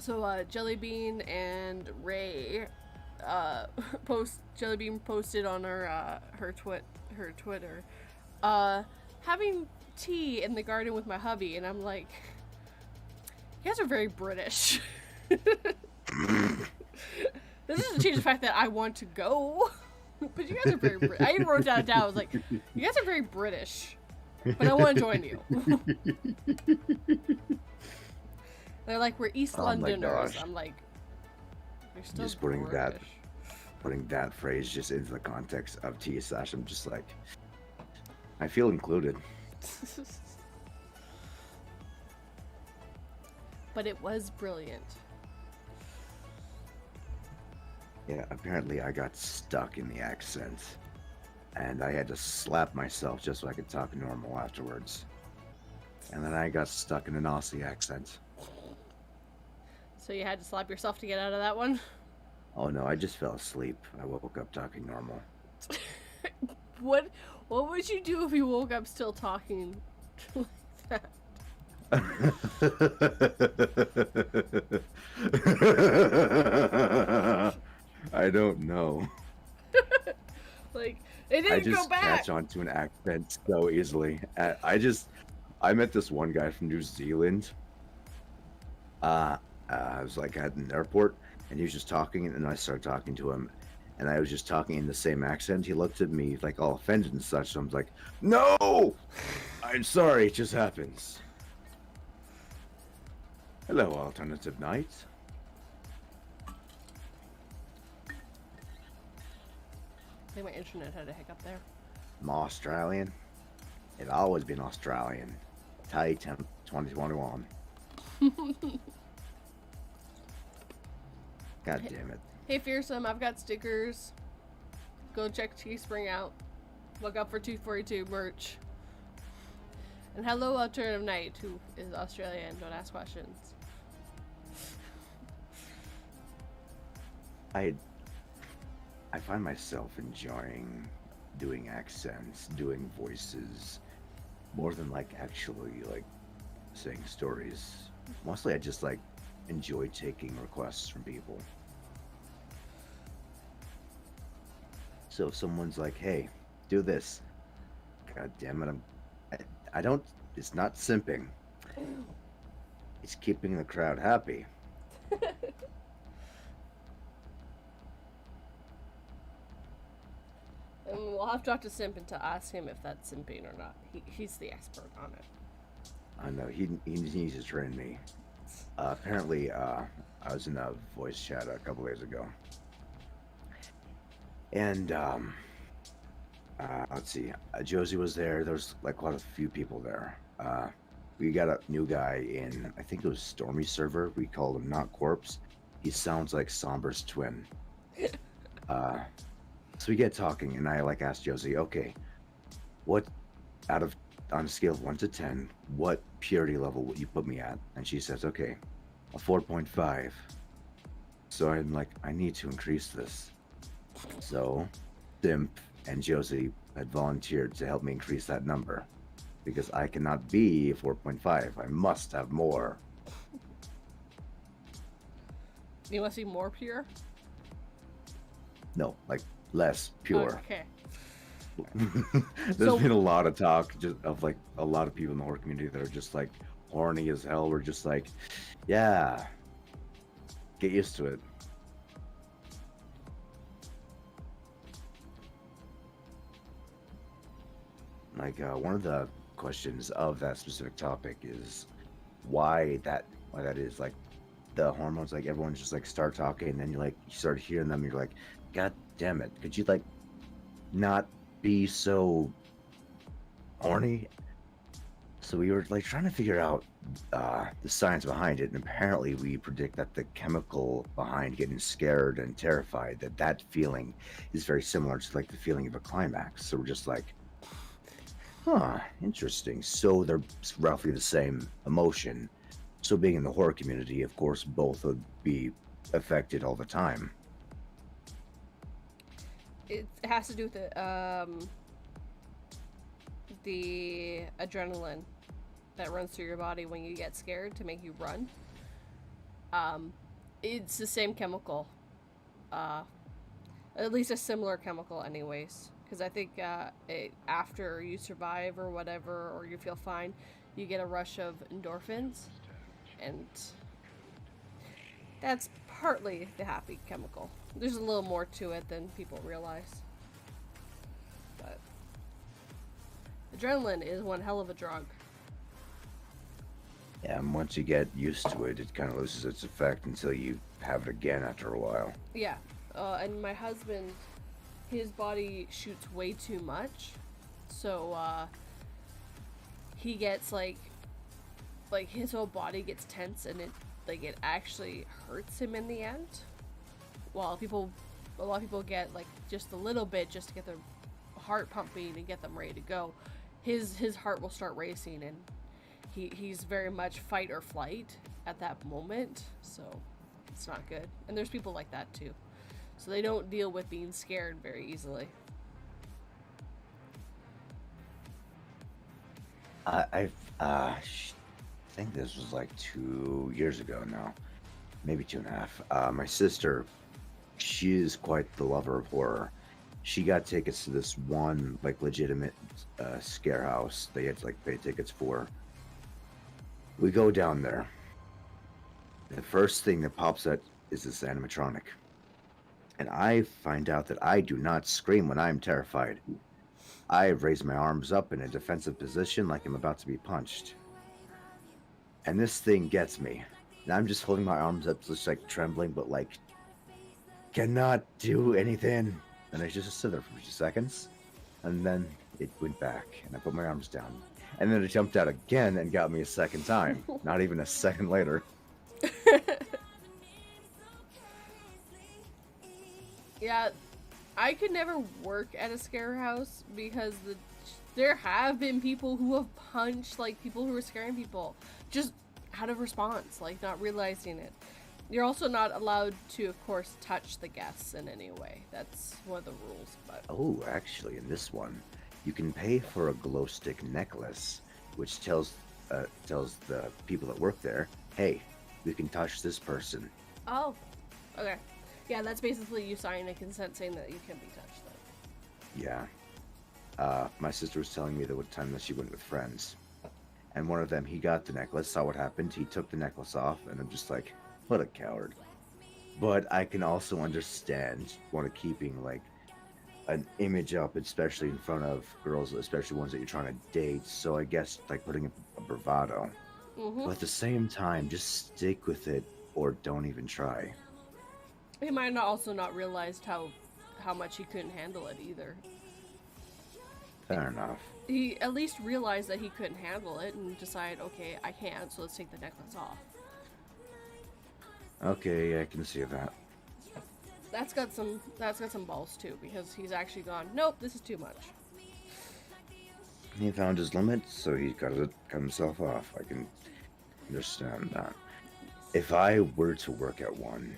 So, Jellybean and Ray, Jellybean posted on her Twitter, having tea in the garden with my hubby, and I'm like, you guys are very British. This doesn't change the fact that I want to go, but you guys are very British. I even wrote that down. I was like, you guys are very British, but I want to join you. They're like, we're East Londoners. I'm like, you're still just putting British. putting that phrase just into the context of TeeStache, I'm just like, I feel included. But it was brilliant. Yeah, apparently I got stuck in the accent, and I had to slap myself just so I could talk normal afterwards. And then I got stuck in an Aussie accent. So you had to slap yourself to get out of that one? Oh no, I just fell asleep. I woke up talking normal. What would you do if you woke up still talking like that? I don't know. Like, it didn't go back. I just catch on to an accent so easily. I met this one guy from New Zealand. I was like at an airport, and he was just talking, and I started talking to him, and I was just talking in the same accent. He looked at me like all offended and such, so I was like, "No, I'm sorry, it just happens." Hello, alternative night. I think my internet had a hiccup there. I'm Australian. It's always been Australian. Tay 2021. God damn it. Hey, Fearsome, I've got stickers. Go check Teespring out. Look up for 242 merch. And hello, Alternative Night, who is Australian. Don't ask questions. I I find myself enjoying doing accents, doing voices, more than like actually like saying stories. Mostly I just like enjoy taking requests from people. So if someone's like, "Hey, do this," God damn it, I, I don't. It's not simping. It's keeping the crowd happy. And we'll have to talk to Simpin to ask him if that's simping or not. He's the expert on it. I know he needs to train me. Apparently, I was in a voice chat a couple days ago, and let's see, Josie was there. There was like quite a few people there. We got a new guy in. I think it was Stormy server. We called him Not Corpse. He sounds like Somber's twin. Uh, so we get talking, and I like asked Josie, okay, what out of on a scale of 1 to 10, what purity level would you put me at? And she says, okay, a 4.5. So I'm like, I need to increase this. So Simp and Josie had volunteered to help me increase that number because I cannot be 4.5. I must have more. You must be more pure? No, like less pure. Okay. There's been a lot of talk just of like a lot of people in the horror community that are just like horny as hell. We're just like, yeah, get used to it. Like one of the questions of that specific topic is why that is like the hormones, like everyone's just like start talking and then you start hearing them, you're like, God damn it, could you like not be so horny? So we were like trying to figure out the science behind it, and apparently we predict that the chemical behind getting scared and terrified, that feeling is very similar to like the feeling of a climax. So we're just like, huh, interesting. So they're roughly the same emotion. So being in the horror community, of course, both would be affected all the time. It has to do with the adrenaline that runs through your body when you get scared to make you run. It's the same chemical. At least a similar chemical anyways. Because I think after you survive or whatever, or you feel fine, you get a rush of endorphins. And that's partly the happy chemical. There's a little more to it than people realize. But adrenaline is one hell of a drug. Yeah, and once you get used to it, it kind of loses its effect until you have it again after a while. Yeah. And my husband, his body shoots way too much. So he gets like his whole body gets tense, and it actually hurts him in the end. While a lot of people get like just a little bit just to get their heart pumping and get them ready to go. His heart will start racing, and he's very much fight or flight at that moment. So it's not good. And there's people like that too. So they don't deal with being scared very easily. I think this was like 2 years ago now, maybe 2.5. My sister, she is quite the lover of horror. She got tickets to this one like legitimate scare house. They had to like pay tickets for. We go down there. The first thing that pops up is this animatronic. And I find out that I do not scream when I'm terrified. I raise my arms up in a defensive position like I'm about to be punched. And this thing gets me. And I'm just holding my arms up, just like trembling, but like cannot do anything. And I just stood there for a few seconds. And then it went back, and I put my arms down. And then it jumped out again and got me a second time. Not even a second later. Yeah, I could never work at a scare house because there have been people who have punched like people who are scaring people just out of response, like not realizing it. You're also not allowed to, of course, touch the guests in any way. That's one of the rules. But Oh, actually, in this one, you can pay for a glow stick necklace, which tells the people that work there, hey, we can touch this person. oh, okay, yeah, that's basically you signing a consent saying that you can be touched. Then. Yeah. My sister was telling me the one time that she went with friends, and one of them, he got the necklace, saw what happened, he took the necklace off, and I'm just like, what a coward. But I can also understand one of keeping like an image up, especially in front of girls, especially ones that you're trying to date. So I guess like putting a bravado. Mm-hmm. But at the same time, just stick with it or don't even try. He might not also not realized how much he couldn't handle it either. Fair enough. He at least realized that he couldn't handle it and decided, okay, I can't, so let's take the necklace off. Okay, I can see that. That's got some balls too, because he's actually gone, nope, this is too much. He found his limit, so he cut himself off. I can understand that. If I were to work at one,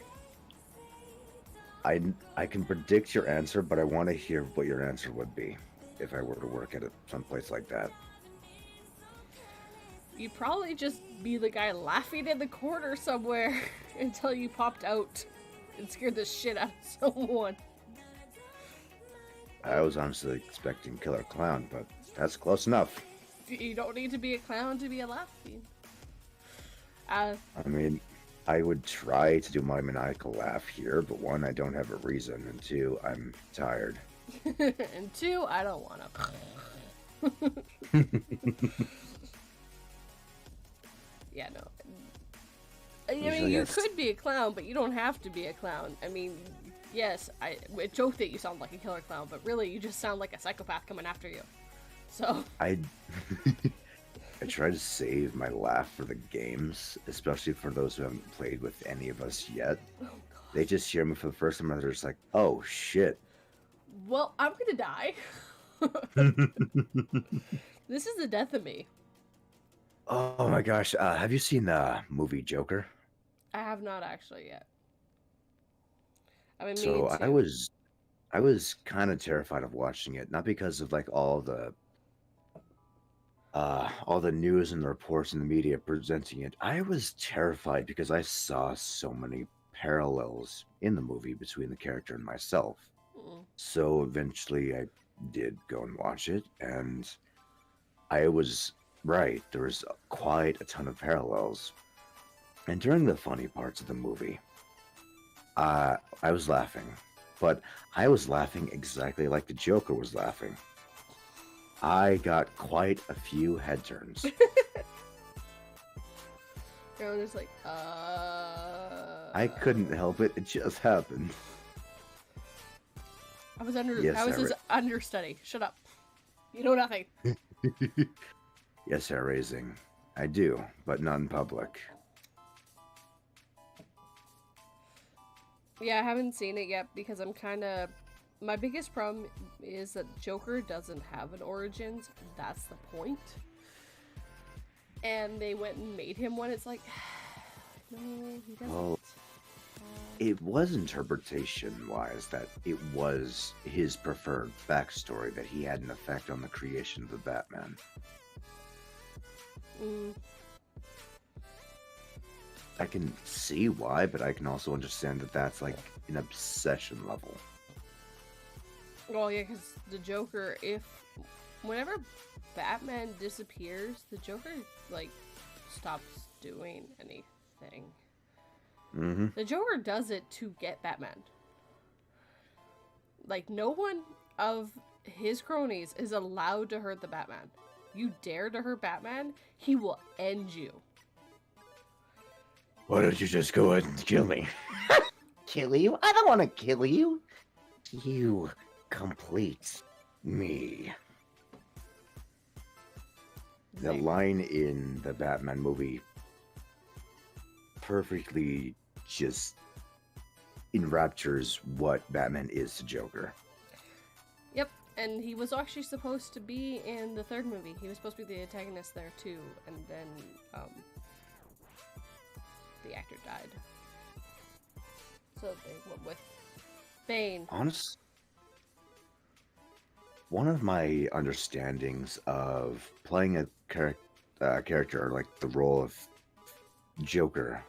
I can predict your answer, but I want to hear what your answer would be if I were to work at some place like that. You'd probably just be the guy laughing in the corner somewhere until you popped out and scared the shit out of someone. I was honestly expecting Killer Clown, but that's close enough. You don't need to be a clown to be a laughing. I mean, I would try to do my maniacal laugh here, but one, I don't have a reason, and two, I'm tired. And two, I don't want to. Yeah, no. I mean, you could be a clown, but you don't have to be a clown. I mean, yes, I joke that you sound like a killer clown, but really, you just sound like a psychopath coming after you. So I try to save my laugh for the games, especially for those who haven't played with any of us yet. oh, God. They just hear me for the first time and they're just like, oh shit. Well, I'm gonna die. This is the death of me. Oh my gosh, have you seen the movie Joker? I have not actually yet. I've been So meaning to. I was kind of terrified of watching it, not because of like all the news and the reports in the media presenting it. I was terrified because I saw so many parallels in the movie between the character and myself. Mm. So eventually I did go and watch it, and I was right. There was quite a ton of parallels. And during the funny parts of the movie, I was laughing. But I was laughing exactly like the Joker was laughing. I got quite a few head turns. Everyone was like, I couldn't help it. It just happened. I was Yes, I was his understudy. Shut up. You know nothing. Yes, hair raising. I do, but not in public. Yeah, I haven't seen it yet because I'm kind of... My biggest problem is that Joker doesn't have an origins. That's the point. And they went and made him one. It's like, no, he doesn't. Well, it was interpretation-wise that it was his preferred backstory that he had an effect on the creation of the Batman. I can see why, but I can also understand that that's like an obsession level. Well, yeah, because the Joker, whenever Batman disappears, the Joker, like, stops doing anything. Mm-hmm. The Joker does it to get Batman. Like, no one of his cronies is allowed to hurt the Batman. You dare to hurt Batman, he will end you. Why don't you just go ahead and kill me? Kill you? I don't want to kill you. You complete me. The line in the Batman movie perfectly just enraptures what Batman is to Joker. Yep, and he was actually supposed to be in the third movie. He was supposed to be the antagonist there too, and then the actor died. So they went with Bane. Honest, one of my understandings of playing a character like the role of Joker,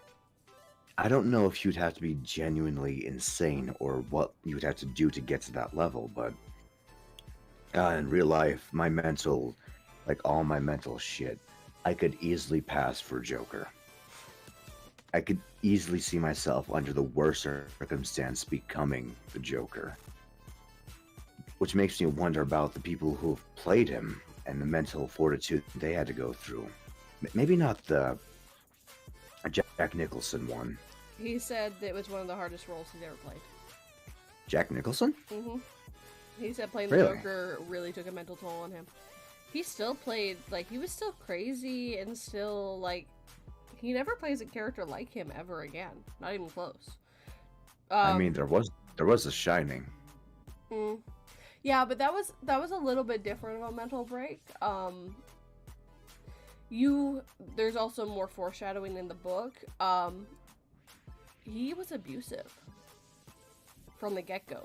I don't know if you'd have to be genuinely insane or what you would have to do to get to that level, but in real life, my mental, like all my mental shit, I could easily pass for Joker. I could easily see myself under the worst circumstance becoming the Joker. Which makes me wonder about the people who have played him and the mental fortitude they had to go through. Maybe not the Jack Nicholson one. He said that it was one of the hardest roles he's ever played. Jack Nicholson? Mm-hmm. He said playing the Really? Joker really took a mental toll on him. He still played, like, he was still crazy and still, like, he never plays a character like him ever again. Not even close. I mean, there was The Shining. Yeah, but that was a little bit different of a mental break. There's also more foreshadowing in the book. He was abusive from the get-go.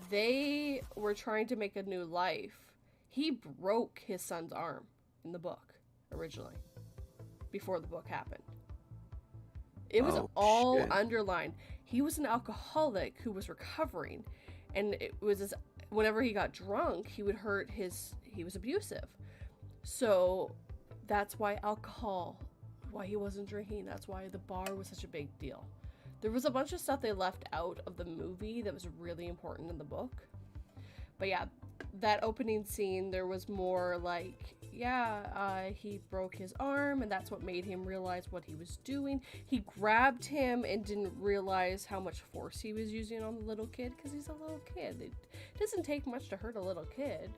They were trying to make a new life. He broke his son's arm in the book originally, before the book happened. It was all shit. underlined. He was an alcoholic who was recovering, and it was whenever he got drunk, he would hurt he was abusive. So that's why why he wasn't drinking, that's why the bar was such a big deal. There was a bunch of stuff they left out of the movie that was really important in the book. But yeah, that opening scene, there was more like, he broke his arm, and that's what made him realize what he was doing. He grabbed him and didn't realize how much force he was using on the little kid, because he's a little kid. It doesn't take much to hurt a little kid.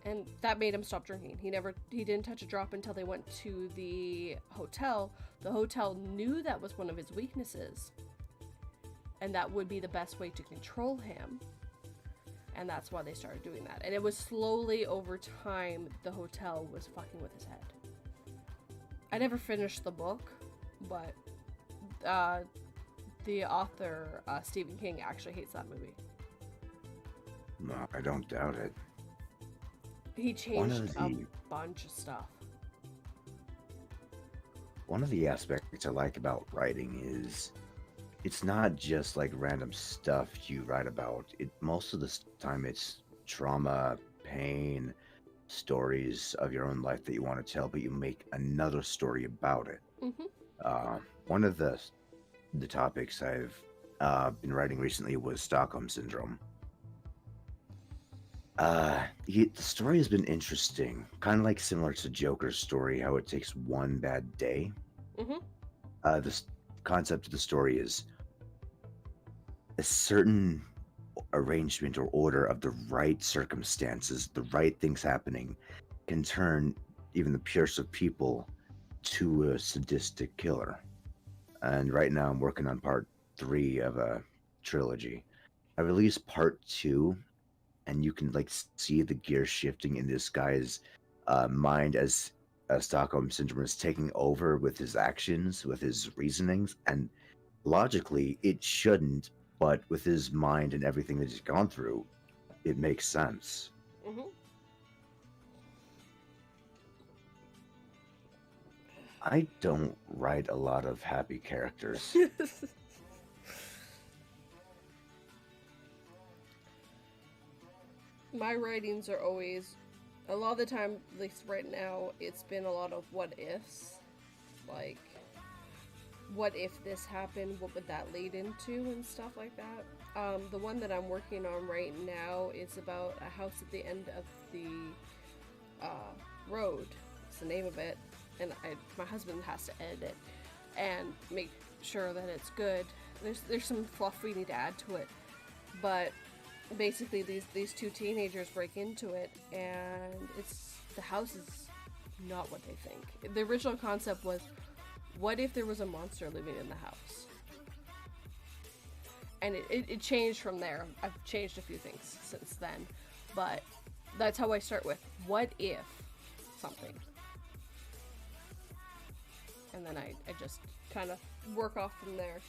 And that made him stop drinking. He didn't touch a drop until they went to the hotel. The hotel knew that was one of his weaknesses, and that would be the best way to control him. And that's why they started doing that. And it was slowly over time, the hotel was fucking with his head. I never finished the book, but the author, Stephen King, actually hates that movie. No, I don't doubt it. He changed a bunch of stuff. One of the aspects I like about writing is it's not just like random stuff you write about. Most of the time it's trauma, pain, stories of your own life that you want to tell, but you make another story about it. Mm-hmm. One of the topics I've been writing recently was Stockholm Syndrome. The story has been interesting, kind of like similar to Joker's story, how it takes one bad day. Mm-hmm. The concept of the story is a certain arrangement or order of the right circumstances, the right things happening, can turn even the purest of people to a sadistic killer. And right now I'm working on part 3 of a trilogy. I released part 2, and you can like see the gear shifting in this guy's mind as Stockholm Syndrome is taking over with his actions, with his reasonings, and logically it shouldn't, but with his mind and everything that he's gone through, it makes sense. Mm-hmm. I don't write a lot of happy characters. My writings are always, a lot of the time, at least right now, it's been a lot of what ifs. Like, what if this happened? What would that lead into? And stuff like that. The one that I'm working on right now is about a house at the end of the road. It's the name of it. And my husband has to edit it and make sure that it's good. There's some fluff we need to add to it. But basically these two teenagers break into it, and the house is not what they think. The original concept was, what if there was a monster living in the house? And it changed from there. I've changed a few things since then, but that's how I start with, what if something? And then I just kind of work off from there.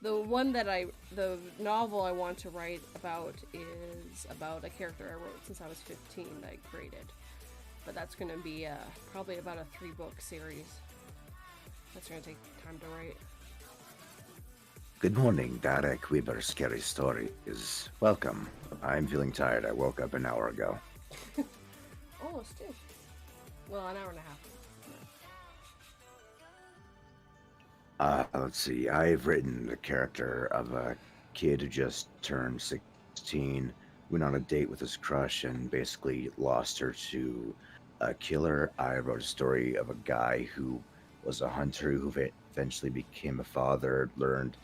the novel I want to write about is about a character I wrote since I was 15 that I created. But that's going to be probably about a 3-book series. That's going to take time to write. Good morning, Derek Weber's Scary Stories. Welcome. I'm feeling tired. I woke up an hour ago. Almost 2. Well, an hour and a half. Let's see. I've written the character of a kid who just turned 16, went on a date with his crush, and basically lost her to a killer. I wrote a story of a guy who was a hunter who eventually became a father, learned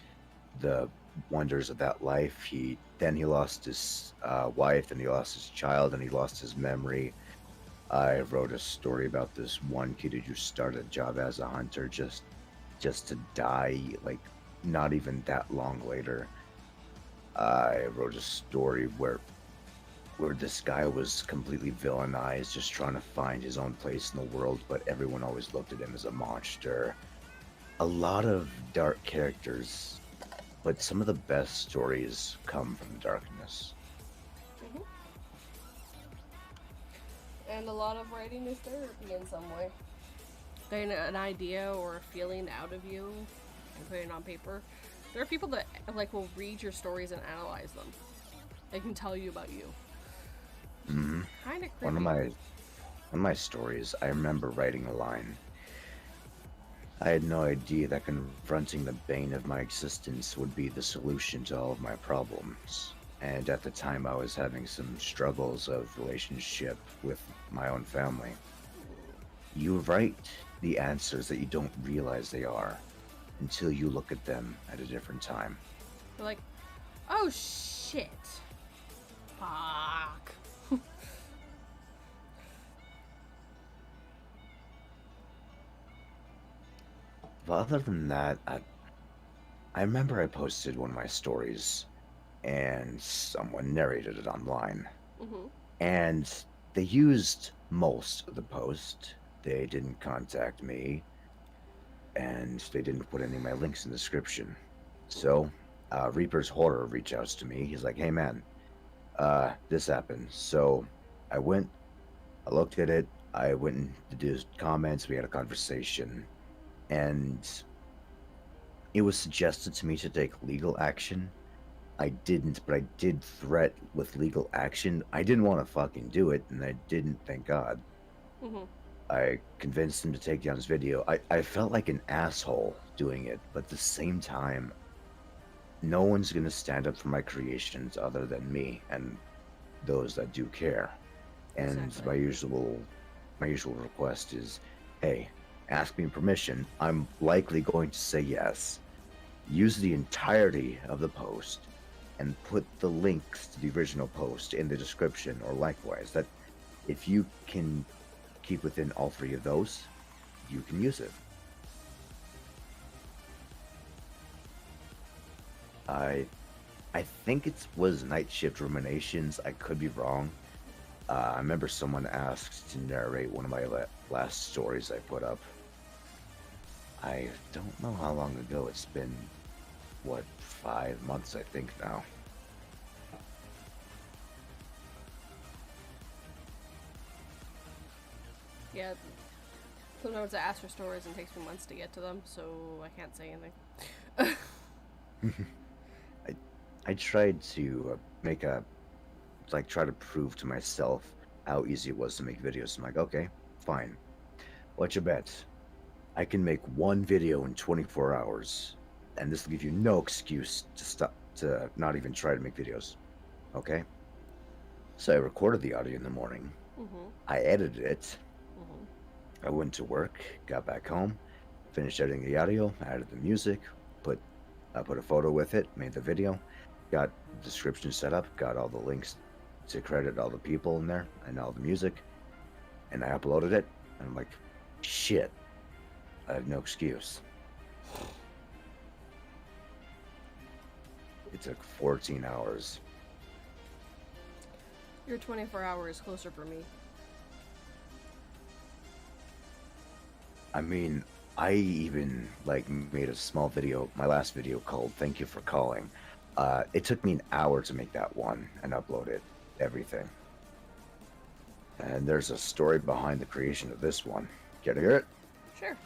the wonders of that life. He lost his wife, and he lost his child, and he lost his memory. I wrote a story about this one kid who just started a job as a hunter just to die, like, not even that long later. I wrote a story where this guy was completely villainized, just trying to find his own place in the world, but everyone always looked at him as a monster. A lot of dark characters, but some of the best stories come from the darkness. Mm-hmm. And a lot of writing is therapy in some way. Getting an idea or a feeling out of you and putting it on paper. There are people that will read your stories and analyze them. They can tell you about you. Mm-hmm. Kind of creepy. One of my stories, I remember writing a line. I had no idea that confronting the bane of my existence would be the solution to all of my problems. And at the time I was having some struggles of relationship with my own family. You write the answers that you don't realize they are until you look at them at a different time. You're like, oh shit. Fuck. But other than that, I remember I posted one of my stories and someone narrated it online. Mm-hmm. And they used most of the post. They didn't contact me, and they didn't put any of my links in the description. So, Reaper's Horror reached out to me. He's like, hey man, this happened. So, I looked at it, I went into his comments, we had a conversation, and it was suggested to me to take legal action. I didn't, but I did threat with legal action. I didn't want to fucking do it, and I didn't, thank God. Mm-hmm. I convinced him to take down his video. I felt like an asshole doing it, but at the same time, no one's gonna stand up for my creations other than me and those that do care. And Exactly. my usual request is, hey, ask me permission. I'm likely going to say yes. Use the entirety of the post and put the links to the original post in the description, or likewise, that if you can keep within all 3 of those, you can use it. I think it was Night Shift Ruminations. I could be wrong. I remember someone asked to narrate one of my last stories I put up. I don't know how long ago. It's been, 5 months, I think, now. Yeah. Sometimes I ask for stories and it takes me months to get to them, so I can't say anything. I tried to try to prove to myself how easy it was to make videos. I'm like, okay, fine. What's your bet? I can make one video in 24 hours, and this will give you no excuse to not even try to make videos. Okay? So I recorded the audio in the morning. Mm-hmm. I edited it. Mm-hmm. I went to work, got back home, finished editing the audio, added the music, put a photo with it, made the video, got the description set up, got all the links to credit all the people in there and all the music, and I uploaded it, and I'm like, shit, I have no excuse. It took 14 hours. Your 24 hours closer for me. I mean, I even like made a small video, my last video called "Thank You for Calling." It took me an hour to make that one and upload it, everything. And there's a story behind the creation of this one. Care to hear it? Sure.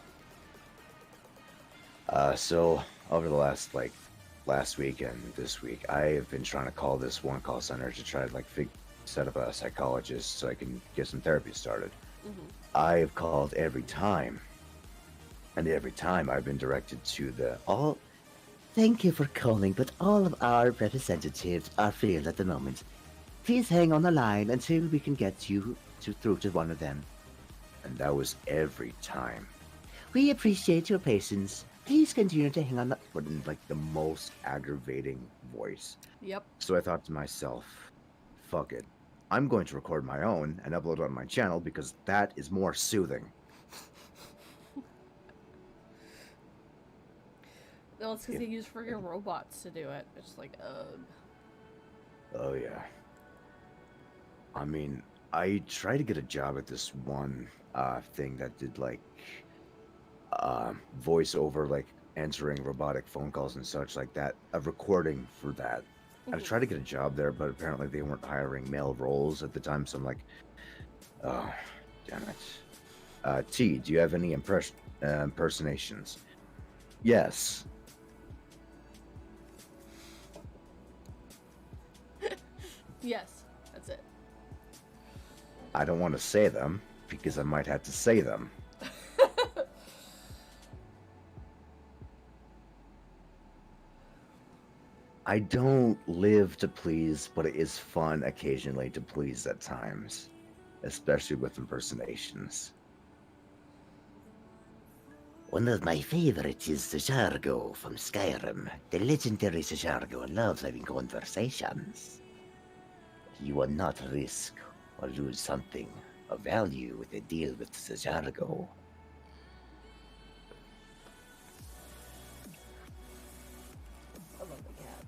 So over the last week and this week, I have been trying to call this one call center to try to set up a psychologist so I can get some therapy started. I have called every time, and every time I've been directed to the all. Thank you for calling, but all of our representatives are filled at the moment. Please hang on the line until we can get you through to one of them. And that was every time. We appreciate your patience. Please continue to hang on but in like the most aggravating voice. Yep. So I thought to myself, fuck it. I'm going to record my own and upload it on my channel because that is more soothing. Well, it's because they use friggin' robots to do it. It's like, Oh, yeah. I mean, I tried to get a job at this one thing that did voice over, like answering robotic phone calls and such like that, a recording for that. I tried to get a job there, but apparently they weren't hiring male roles at the time, so I'm like, oh, damn it. T, do you have any impersonations? Yes. yes, that's it. I don't want to say them because I might have to say them. I don't live to please, but it is fun occasionally to please at times, especially with impersonations. One of my favorites is Sashargo from Skyrim. The legendary Sashargo loves having conversations. You will not risk or lose something of value with a deal with Sashargo. I love the cats.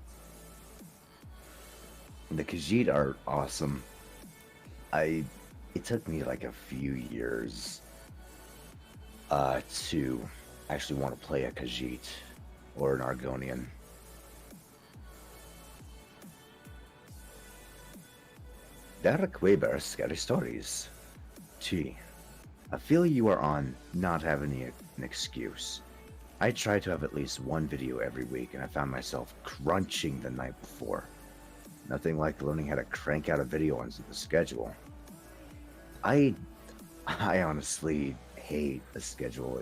The Khajiit are awesome. It took me like a few years to actually want to play a Khajiit or an Argonian. Derek Weber, Scary Stories. T. I feel you are on not having an excuse. I try to have at least one video every week, and I found myself crunching the night before. Nothing like learning how to crank out a video on the schedule. I honestly hate the schedule.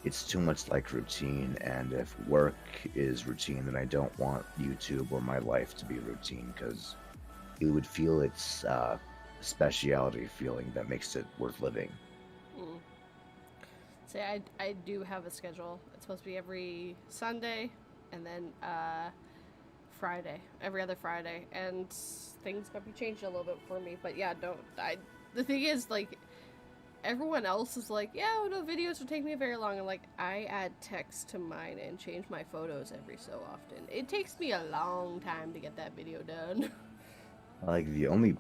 It's too much like routine, and if work is routine, then I don't want YouTube or my life to be routine, because it would feel its speciality feeling that makes it worth living. See, I do have a schedule. It's supposed to be every Sunday, and then Friday, every other Friday, and things might be changing a little bit for me, but yeah, the thing is, like, everyone else is like, yeah, no, videos will take me very long, and like, I add text to mine and change my photos every so often. It takes me a long time to get that video done. Like, the only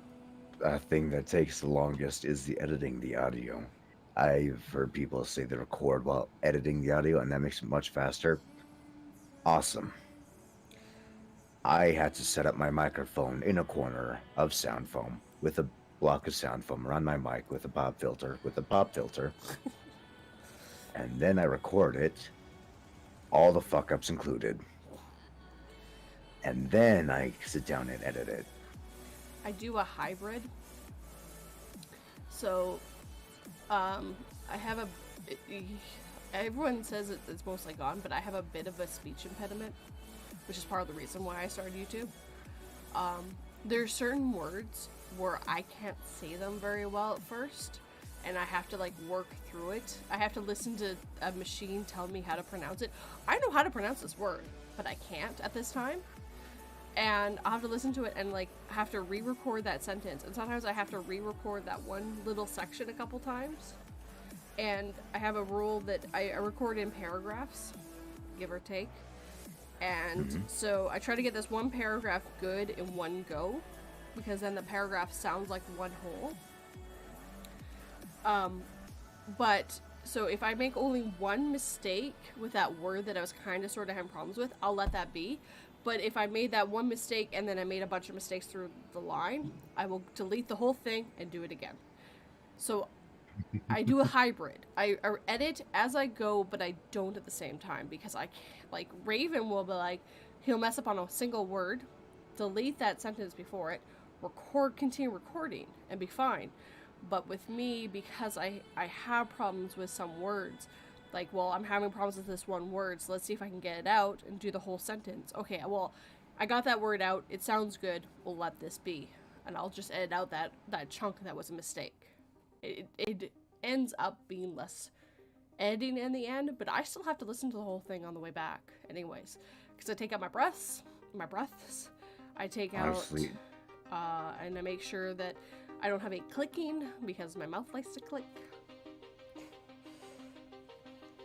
thing that takes the longest is the editing the audio. I've heard people say they record while editing the audio, and that makes it much faster. Awesome. I had to set up my microphone in a corner of sound foam with a block of sound foam around my mic with a pop filter, and then I record it, all the fuck-ups included. And then I sit down and edit it. I do a hybrid. So, I have everyone says it's mostly gone, but I have a bit of a speech impediment, which is part of the reason why I started YouTube. There's certain words where I can't say them very well at first, and I have to like work through it. I have to listen to a machine tell me how to pronounce it. I know how to pronounce this word, but I can't at this time. And I'll have to listen to it and like have to re-record that sentence. And sometimes I have to re-record that one little section a couple times. And I have a rule that I record in paragraphs, give or take. And so I try to get this one paragraph good in one go, because then the paragraph sounds like one whole. But So if I make only one mistake with that word that I was kind of sort of having problems with, I'll let that be. But if I made that one mistake and then I made a bunch of mistakes through the line, I will delete the whole thing and do it again. So I do a hybrid. I edit as I go, but I don't at the same time because I can't, like, Raven will be like, he'll mess up on a single word, delete that sentence before it, continue recording, and be fine. But with me, because I have problems with some words, like, well, I'm having problems with this one word, so let's see if I can get it out and do the whole sentence. Okay, well, I got that word out. It sounds good. We'll let this be. And I'll just edit out that chunk that was a mistake. It ends up being less editing in the end, but I still have to listen to the whole thing on the way back anyways. Because I take out my breaths. I take Honestly, out, and I make sure that I don't have any clicking because my mouth likes to click.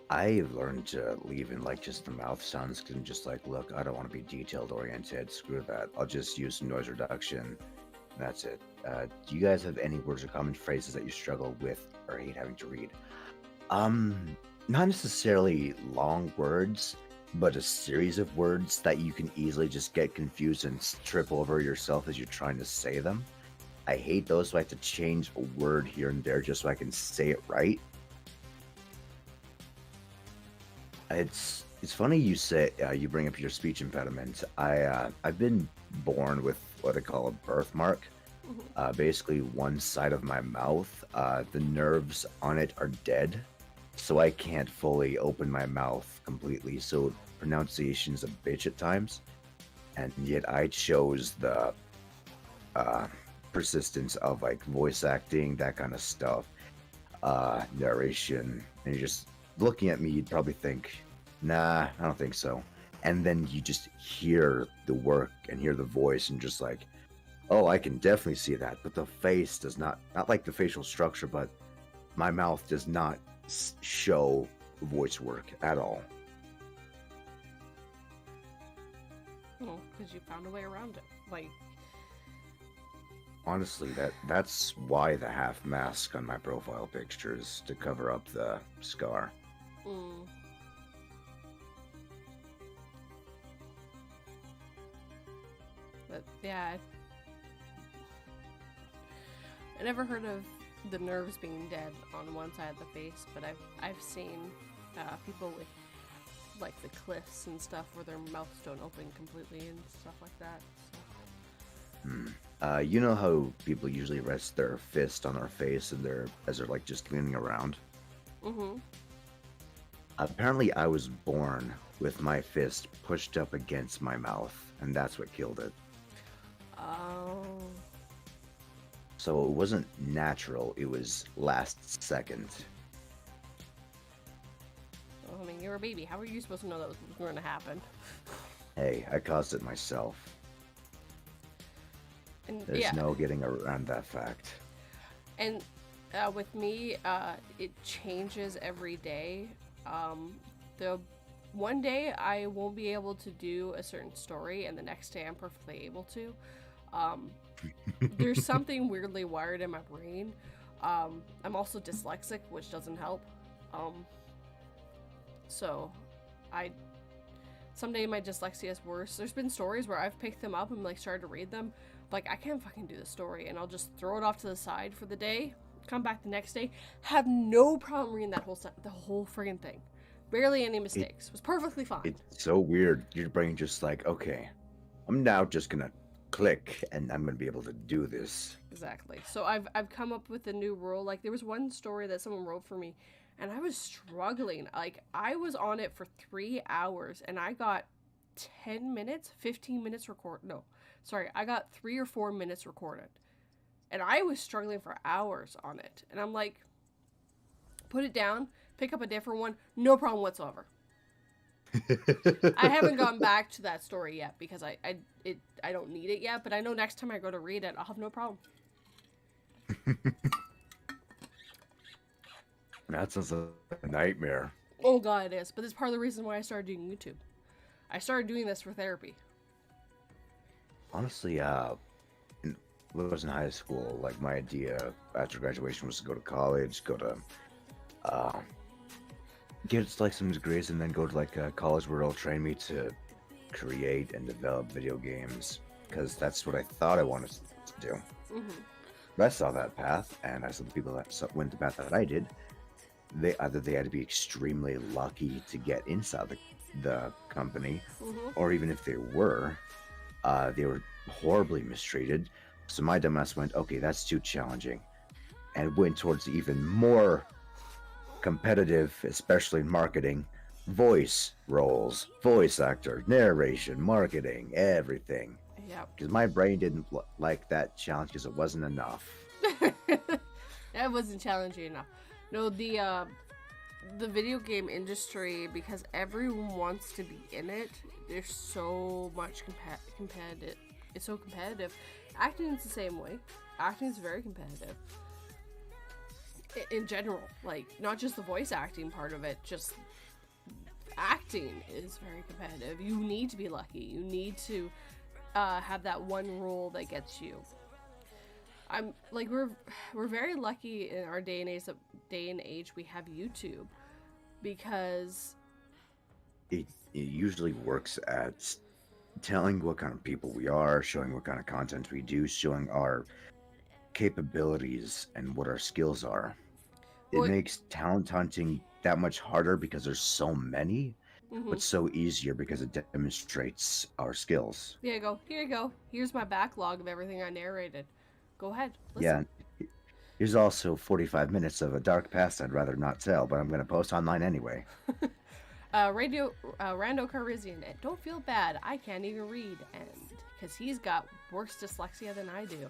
I've learned to leave in like just the mouth sounds because I'm just like, look, I don't want to be detailed oriented. Screw that. I'll just use some noise reduction. That's it. Do you guys have any words or common phrases that you struggle with or hate having to read? Not necessarily long words, but a series of words that you can easily just get confused and trip over yourself as you're trying to say them. I hate those, so I have to change a word here and there just so I can say it right. It's funny you say you bring up your speech impediment. I've been born with what I call a birthmark. Basically, one side of my mouth, the nerves on it are dead, so I can't fully open my mouth completely. So pronunciation's a bitch at times, and yet I chose the persistence of like voice acting, that kind of stuff, narration, and you're just looking at me, you'd probably think, nah, I don't think so. And then you just hear the work and hear the voice and just like, oh, I can definitely see that. But the face does not like the facial structure, but my mouth does not show voice work at all. Because you found a way around it. Like, honestly, that's why the half mask on my profile picture is to cover up the scar. But yeah, I never heard of the nerves being dead on one side of the face, but I've seen people with like the cliffs and stuff where their mouths don't open completely and stuff like that. So. You know how people usually rest their fist on their face and as they're like just leaning around? Apparently I was born with my fist pushed up against my mouth, and that's what killed it. Oh. So it wasn't natural, it was last second. Well, I mean, you're a baby. How are you supposed to know that was going to happen? Hey, I caused it myself. And, There's no getting around that fact. And with me, it changes every day. The one day I won't be able to do a certain story, and the next day I'm perfectly able to. There's something weirdly wired in my brain. I'm also dyslexic, which doesn't help. So someday my dyslexia is worse. There's been stories where I've picked them up and like started to read them. Like, I can't fucking do the story, and I'll just throw it off to the side for the day, come back the next day, have no problem reading that the whole friggin' thing. Barely any mistakes. It was perfectly fine. It's so weird. Your brain just like, okay, I'm now just gonna click and I'm gonna be able to do this. Exactly. So I've come up with a new rule. Like, there was one story that someone wrote for me, and I was struggling. Like, I was on it for 3 hours, and I got 10 minutes, 15 minutes I got 3 or 4 minutes recorded. And I was struggling for hours on it. And I'm like, put it down, pick up a different one, no problem whatsoever. I haven't gone back to that story yet because I don't need it yet, but I know next time I go to read it, I'll have no problem. That sounds like a nightmare. Oh god, it is. But it's part of the reason why I started doing YouTube. I started doing this for therapy. Honestly, when I was in high school, like my idea after graduation was to go to college, go to get like some degrees and then go to like a college where it'll train me to create and develop video games because that's what I thought I wanted to do. Mm-hmm. But I saw that path, and I saw the people that went the path that I did. They had to be extremely lucky to get inside the company, Mm-hmm. or even if they were horribly mistreated. So my dumbass went, okay, that's too challenging, and went towards even more competitive, especially in marketing, voice roles, voice actor, narration, marketing, everything. Yep. Because my brain didn't like that challenge because it wasn't enough. That wasn't challenging enough. No, the video game industry, because everyone wants to be in it, there's so much competitive. It's so competitive. Acting is the same way. Acting is very competitive. In general, like, not just the voice acting part of it, just acting is very competitive. You need to be lucky. You need to have that one role that gets you. I'm like, we're very lucky in our day and age we have YouTube, because It usually works at telling what kind of people we are, showing what kind of content we do, showing our capabilities and what our skills are. It well, makes talent hunting that much harder because there's so many, mm-hmm. but so easier because it demonstrates our skills. Here you go. Here's my backlog of everything I narrated. Go ahead, listen. Yeah. Here's also 45 minutes of a dark past I'd rather not tell, but I'm going to post online anyway. Rando Carizian, don't feel bad. I can't even read, and because he's got worse dyslexia than I do,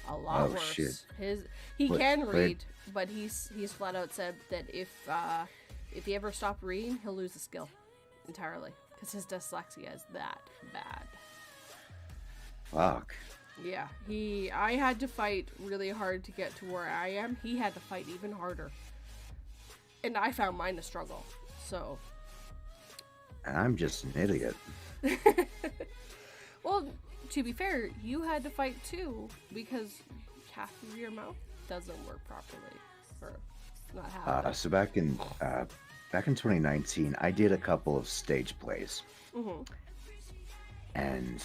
a lot worse. Shit. He can read, but he's flat out said that if he ever stopped reading, he'll lose the skill entirely because his dyslexia is that bad. Fuck. Yeah, I had to fight really hard to get to where I am. He had to fight even harder. And I found mine a struggle, so. And I'm just an idiot. Well, to be fair, you had to fight too, because half of your mouth doesn't work properly. Or not half. So back in 2019, I did a couple of stage plays. Mm-hmm. And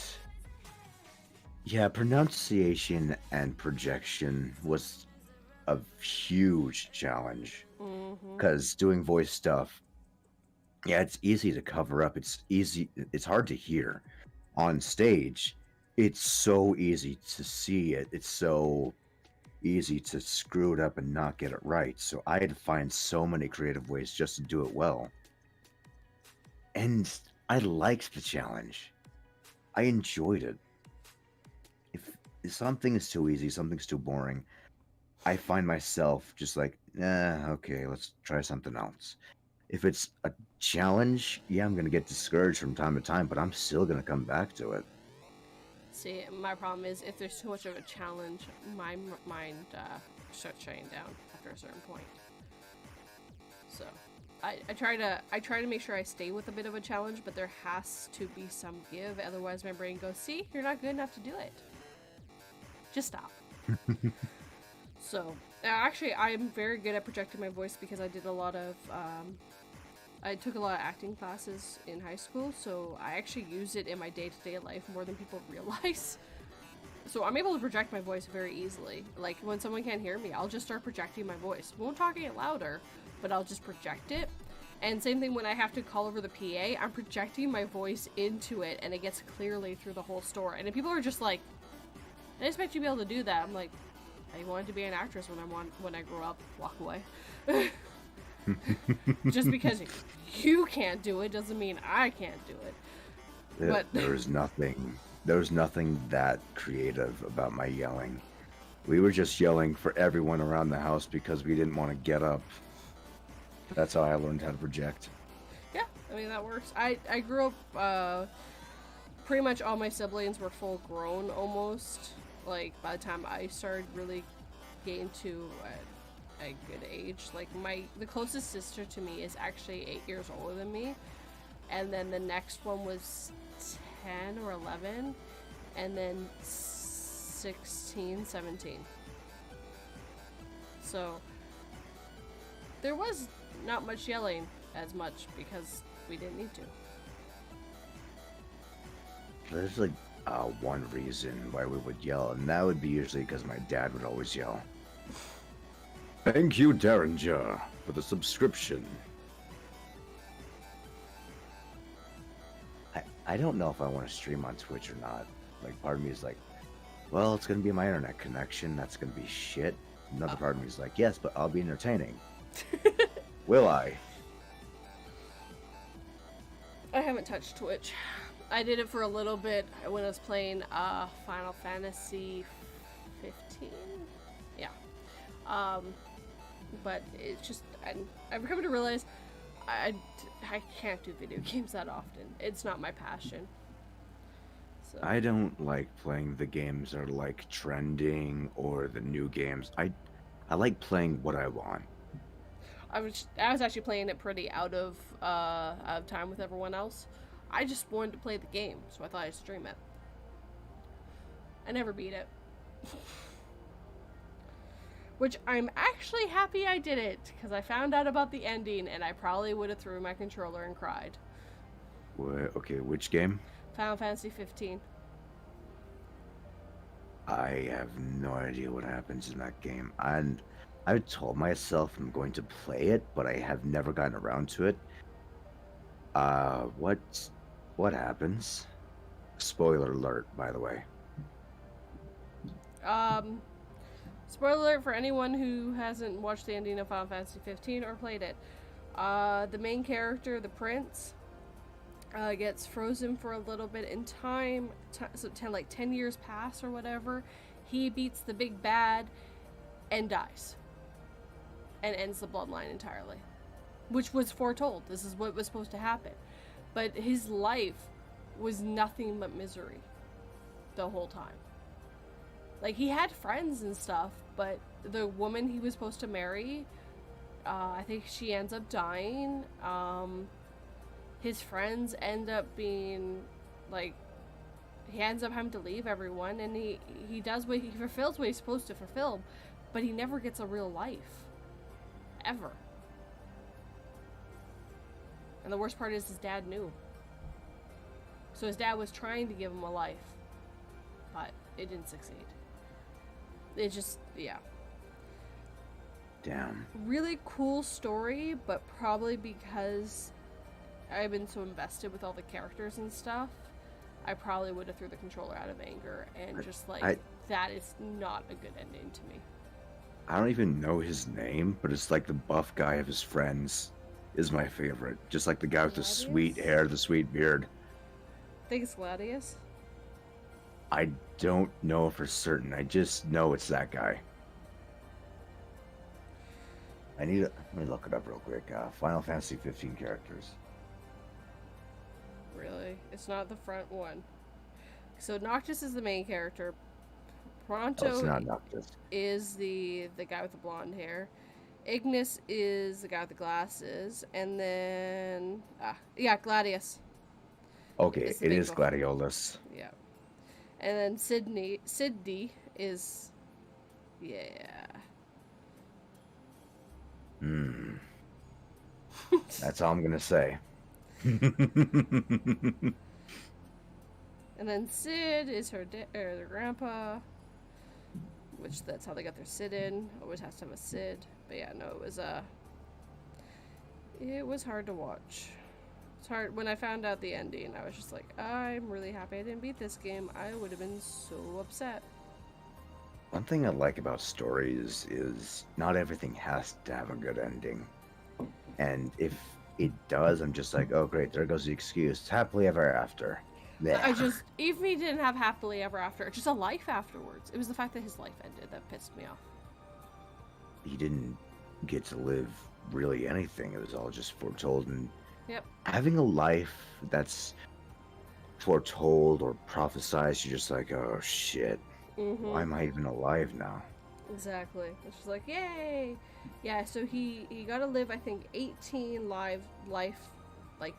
yeah, pronunciation and projection was a huge challenge. Because doing voice stuff, yeah, it's easy to cover up. It's hard to hear. On stage, it's so easy to see it. It's so easy to screw it up and not get it right. So I had to find so many creative ways just to do it well. And I liked the challenge. I enjoyed it. If something is too easy, something's too boring, I find myself just like, okay, let's try something else. If it's a challenge, yeah, I'm going to get discouraged from time to time, but I'm still going to come back to it. See, my problem is if there's too much of a challenge, my mind starts shutting down after a certain point. So, I try to make sure I stay with a bit of a challenge, but there has to be some give. Otherwise, my brain goes, "See, you're not good enough to do it. Just stop." So, actually, I'm very good at projecting my voice because I did a lot of. I took a lot of acting classes in high school, so I actually use it in my day-to-day life more than people realize. So I'm able to project my voice very easily. Like, when someone can't hear me, I'll just start projecting my voice. Won't talk it louder, but I'll just project it. And same thing when I have to call over the PA, I'm projecting my voice into it, and it gets clearly through the whole store. And if people are just like, I expect you to be able to do that. I'm like, I wanted to be an actress when I grow up. Walk away. Just because you can't do it doesn't mean I can't do it. But there was nothing that creative about my yelling. We were just yelling for everyone around the house because we didn't want to get up. That's how I learned how to project. Yeah, I mean, that works. I grew up, pretty much all my siblings were full grown almost. Like, by the time I started really getting to a good age, like, the closest sister to me is actually 8 years older than me. And then the next one was 10 or 11. And then 16, 17. So, there was not much yelling as much because we didn't need to. There's like one reason why we would yell, and that would be usually because my dad would always yell. Thank you, Derringer, for the subscription. I don't know if I want to stream on Twitch or not. Like, part of me is like, well, it's going to be my internet connection. That's going to be shit. Another part of me is like, yes, but I'll be entertaining. Will I? I haven't touched Twitch. I did it for a little bit when I was playing Final Fantasy 15. Yeah. But it's just, I've come to realize I can't do video games that often. It's not my passion. So. I don't like playing the games that are like trending or the new games. I like playing what I want. I was actually playing it pretty out of time with everyone else. I just wanted to play the game, so I thought I'd stream it. I never beat it. Which I'm actually happy I did it, because I found out about the ending, and I probably would have threw my controller and cried. What? Okay, which game? Final Fantasy 15. I have no idea what happens in that game. And I've told myself I'm going to play it, but I have never gotten around to it. What happens? Spoiler alert, by the way. Spoiler alert for anyone who hasn't watched the ending of Final Fantasy 15 or played it. The main character, the prince, gets frozen for a little bit in time. So 10 years pass or whatever. He beats the big bad and dies. And ends the bloodline entirely. Which was foretold. This is what was supposed to happen. But his life was nothing but misery the whole time. Like, he had friends and stuff, but the woman he was supposed to marry, I think she ends up dying. His friends end up being, like, he ends up having to leave everyone, and he fulfills what he's supposed to fulfill, but he never gets a real life. Ever. And the worst part is his dad knew. So his dad was trying to give him a life, but it didn't succeed. It just, yeah. Damn. Really cool story, but probably because I've been so invested with all the characters and stuff, I probably would have threw the controller out of anger and just like, that is not a good ending to me. I don't even know his name, but it's like the buff guy of his friends is my favorite. Just like the guy with the sweet hair, the sweet beard. I think it's Gladius. I don't know for certain. I just know it's that guy. Let me look it up real quick. Final Fantasy 15 characters. Really? It's not the front one. So Noctis is the main character. Pronto it's not Noctis. Is the guy with the blonde hair. Ignis is the guy with the glasses. And then... Gladius. Okay, it is Gladiolus. Yeah. And then Sydney is... Yeah. That's all I'm gonna say. And then Sid is their grandpa, which that's how they got their Sid in. Always has to have a Sid. But yeah, no, it was hard to watch. It's hard. When I found out the ending, I was just like, I'm really happy I didn't beat this game. I would have been so upset. One thing I like about stories is not everything has to have a good ending. And if it does, I'm just like, oh great, there goes the excuse. Happily ever after. Yeah. Even if he didn't have happily ever after, just a life afterwards. It was the fact that his life ended that pissed me off. He didn't get to live really anything. It was all just foretold. And having a life that's foretold or prophesized, you're just like, oh shit. Mm-hmm. Why am I even alive now? Exactly. It's just like, yay! Yeah, so he got to live, I think, 18 life, like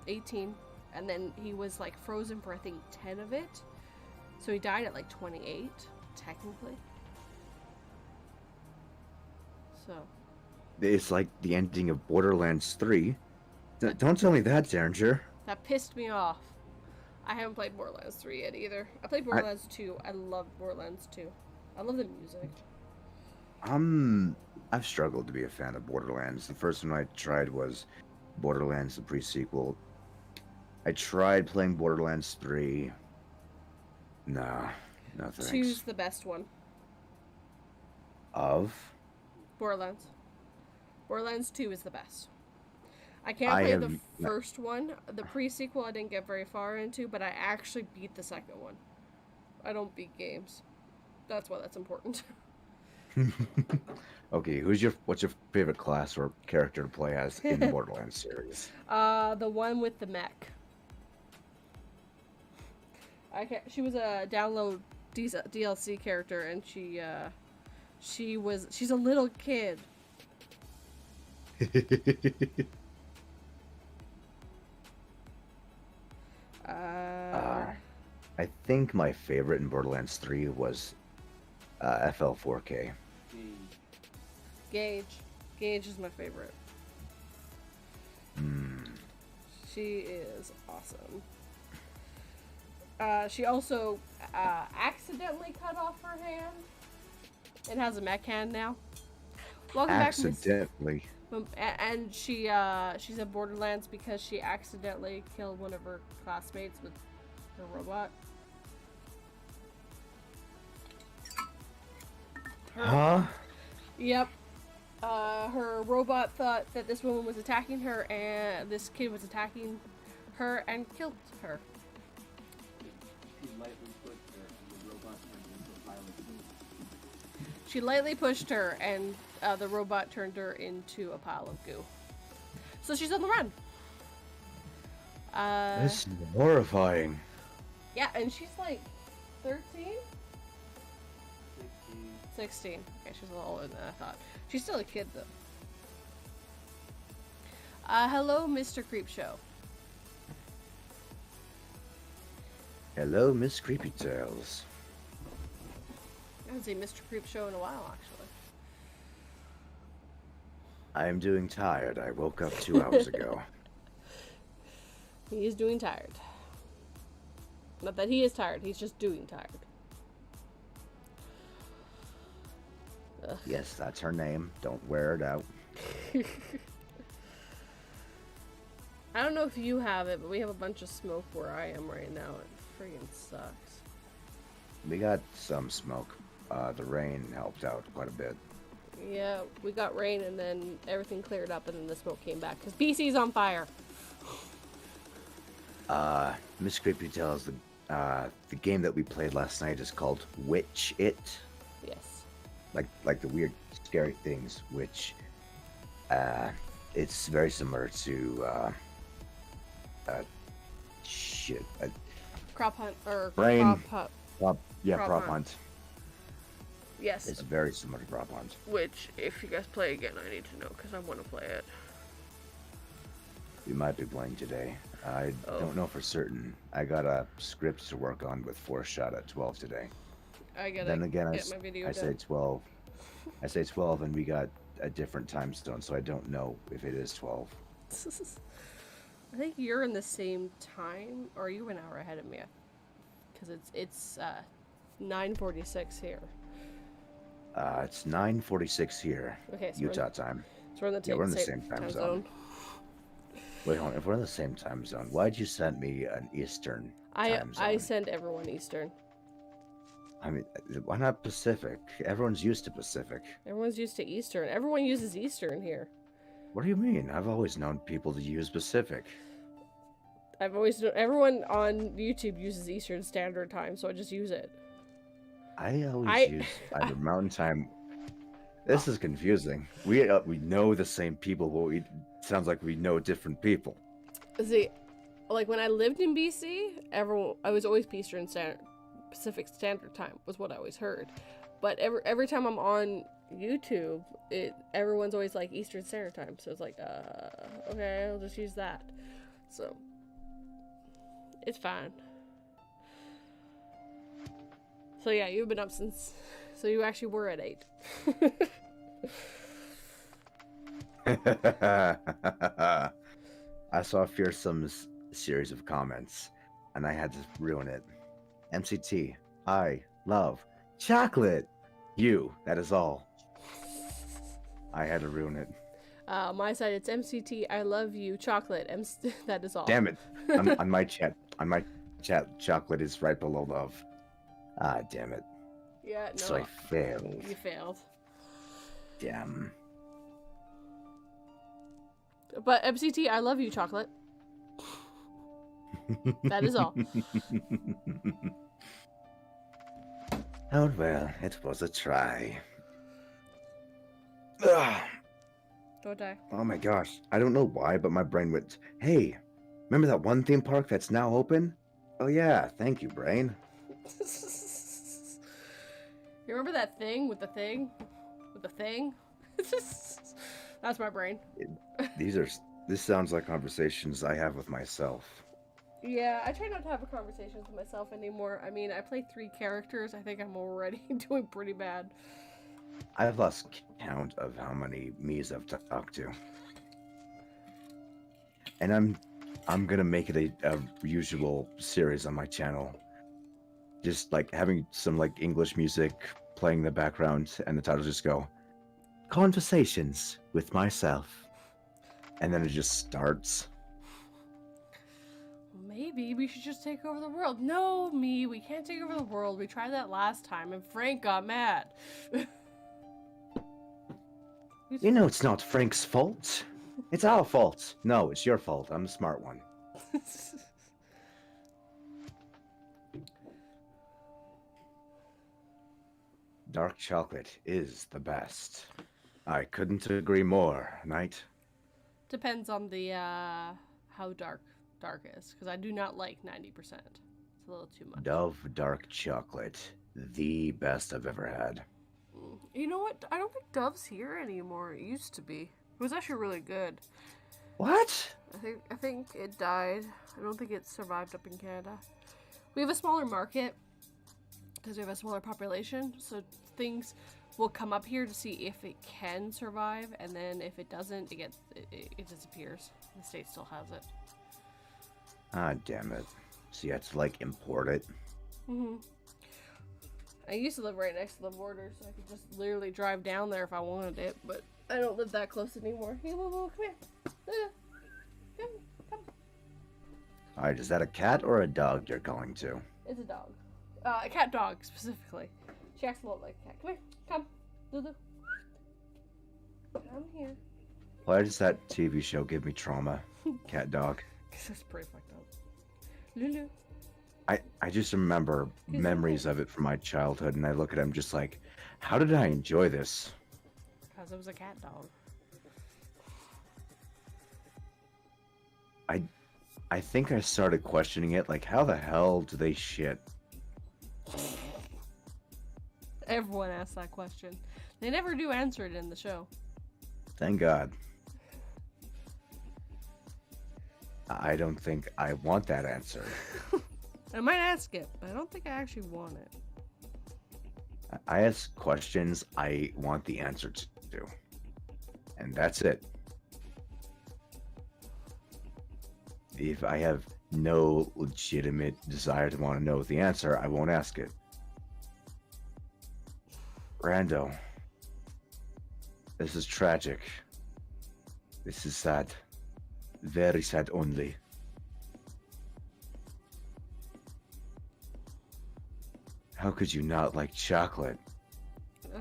18, and then he was like frozen for I think 10 of it. So he died at like 28, technically. So, It's like the ending of Borderlands 3. Don't tell me that, Derringer. That pissed me off. I haven't played Borderlands 3 yet either. I played Borderlands 2. I love Borderlands 2. I love the music. I've struggled to be a fan of Borderlands. The first one I tried was Borderlands, the pre-sequel. I tried playing Borderlands 3. Nah, no thanks. 2's the best one. Of? Borderlands. Borderlands 2 is the best. I can't play the first one. The pre-sequel I didn't get very far into, but I actually beat the second one. I don't beat games. That's why that's important. Okay, what's your favorite class or character to play as in the Borderlands series? The one with the mech. She was a download DLC character, and she's a little kid. I think my favorite in Borderlands 3 was FL4K. Gage is my favorite. She is awesome. She also accidentally cut off her hand and has a mech hand now. Welcome Accidentally. back, and she's at Borderlands because she accidentally killed one of her classmates with her robot. Huh? Yep. Her robot thought that this woman was attacking her, and this kid was attacking her and killed her. She lightly pushed her, and the robot turned her into a pile of goo. So she's on the run. This is horrifying. Yeah, and she's like 13? 16. Okay, she's a little older than I thought. She's still a kid, though. Hello, Mr. Creepshow. Hello, Miss Creepy Tales. I haven't seen Mr. Creepshow in a while, actually. I'm doing tired. I woke up 2 hours ago. He is doing tired. Not that he is tired, he's just doing tired. Ugh. Yes, that's her name. Don't wear it out. I don't know if you have it, but we have a bunch of smoke where I am right now. It friggin' sucks. We got some smoke. The rain helped out quite a bit. Yeah, we got rain and then everything cleared up and then the smoke came back. Because BC's on fire. Miss Creepy Tales, the game that we played last night is called Witch It. Yes. Like the weird, scary things, which it's very similar to Crop hunt or Brain. crop Prop hunt. Hunt. Yes. It's very similar to Prop Hunt. Which, if you guys play again, I need to know because I want to play it. We might be playing today. I don't know for certain. I got a script to work on with Force Shot at 12 today. I gotta Then again, get my video I done. say 12. I say 12, and we got a different time zone, so I don't know if it is 12. I think you're in the same time, or are you an hour ahead of me? Because it's 9:46 here. It's 9:46 here, Okay, so Utah time. So we're in We're in the same time zone. Wait, hold on. If we're in the same time zone, why'd you send me an Eastern time zone? I send everyone Eastern. I mean, why not Pacific? Everyone's used to Pacific. Everyone's used to Eastern. Everyone uses Eastern here. What do you mean? I've always known people to use Pacific. Everyone on YouTube uses Eastern Standard Time, so I just use it. I always use either Mountain Time. This is confusing. We know the same people, but sounds like we know different people. See, like when I lived in BC, I was always Pacific Standard Time was what I always heard. But every time I'm on YouTube, everyone's always like Eastern Standard Time, so it's like, okay, I'll just use that. So it's fine. So yeah, you've been up since. So you actually were at 8. I saw a fearsome series of comments, and I had to ruin it. MCT, I love chocolate. You, that is all. I had to ruin it. My side, it's MCT. I love you, chocolate. That is all. Damn it! on my chat, chocolate is right below love. Ah, damn it! Yeah, no. So I failed. You failed. Damn. But MCT, I love you, chocolate. That is all. Oh well, it was a try. Ugh. Don't die. Oh my gosh, I don't know why, but my brain went, hey, remember that one theme park that's now open? Oh yeah, thank you, brain. You remember that thing with the thing? With the thing? That's my brain. This sounds like conversations I have with myself. Yeah, I try not to have conversations with myself anymore. I mean, I play 3 characters. I think I'm already doing pretty bad. I've lost count of how many me's I've talked to. And I'm gonna make it a usual series on my channel. Just like having some like English music playing in the background, and the title just go, Conversations with myself. And then it just starts. Maybe we should just take over the world. No, we can't take over the world. We tried that last time and Frank got mad. You know it's not Frank's fault. It's our fault. No, it's your fault. I'm the smart one. Dark chocolate is the best. I couldn't agree more, Knight. Depends on the how dark is, because I do not like 90%. It's a little too much. Dove dark chocolate, the best I've ever had. You know what? I don't think Dove's here anymore. It used to be. It was actually really good. What? I think it died. I don't think it survived up in Canada. We have a smaller market because we have a smaller population, so things will come up here to see if it can survive, and then if it doesn't, it disappears. The state still has it. Ah, damn it. So you have to like import it. I used to live right next to the border, so I could just literally drive down there if I wanted it, but I don't live that close anymore. Hey, Lulu, come here. Come. Alright, is that a cat or a dog you're going to? It's a dog. A cat dog, specifically. She acts a lot like a cat. Come here. Come. Lulu. Come here. Why does that TV show give me trauma? Cat dog. Because it's pretty fucked up. Lulu. I just remember memories of it from my childhood, and I look at him just like, how did I enjoy this? Because it was a cat dog. I think I started questioning it, like, how the hell do they shit? Everyone asks that question. They never do answer it in the show. Thank God. I don't think I want that answer. I might ask it, but I don't think I actually want it. I ask questions I want the answer to. And that's it. If I have no legitimate desire to want to know the answer, I won't ask it. Rando. This is tragic. This is sad. Very sad only. How could you not like chocolate?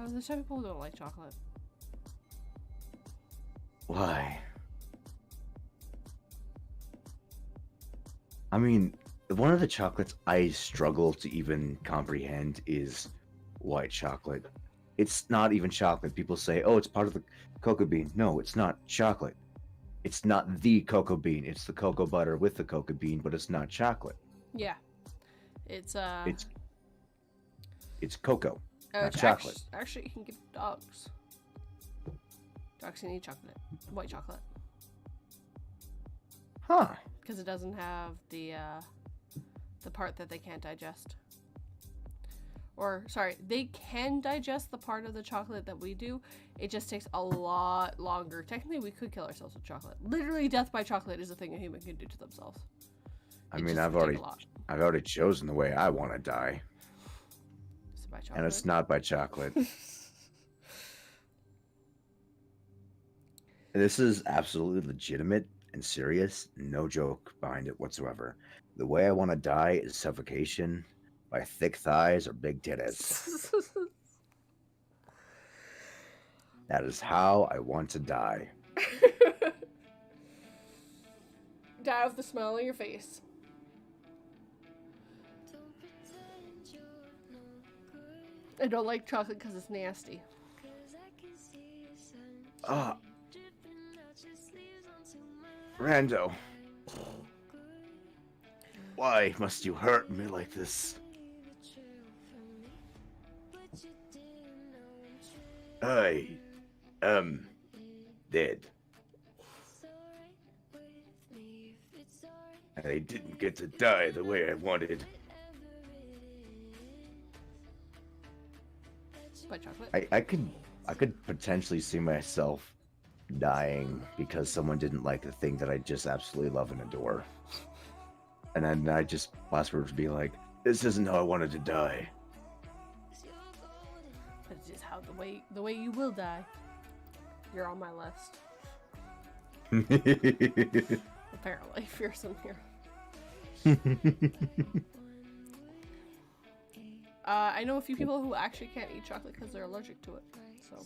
There's some people who don't like chocolate. Why? I mean, one of the chocolates I struggle to even comprehend is white chocolate. It's not even chocolate. People say, oh, it's part of the cocoa bean. No, it's not chocolate. It's not the cocoa bean. It's the cocoa butter with the cocoa bean, but it's not chocolate. Yeah. It's cocoa, not chocolate. Actually, you can give dogs. Dogs can eat chocolate. White chocolate. Huh. Because it doesn't have the part that they can't digest. Or, sorry, they can digest the part of the chocolate that we do. It just takes a lot longer. Technically, we could kill ourselves with chocolate. Literally, death by chocolate is a thing a human can do to themselves. I mean, I've already chosen the way I want to die. Is it by chocolate? And it's not by chocolate. This is absolutely legitimate and serious. No joke behind it whatsoever. The way I want to die is suffocation by thick thighs or big titties. That is how I want to die. Die with the smile on your face. I don't like chocolate because it's nasty. Rando. Why must you hurt me like this? I am dead. I didn't get to die the way I wanted. By chocolate? I could potentially see myself dying because someone didn't like the thing that I just absolutely love and adore. And then I just last words would be like, this isn't how I wanted to die. That's just how the way you will die. You're on my list. Apparently, fearsome here. I know a few people who actually can't eat chocolate because they're allergic to it. So,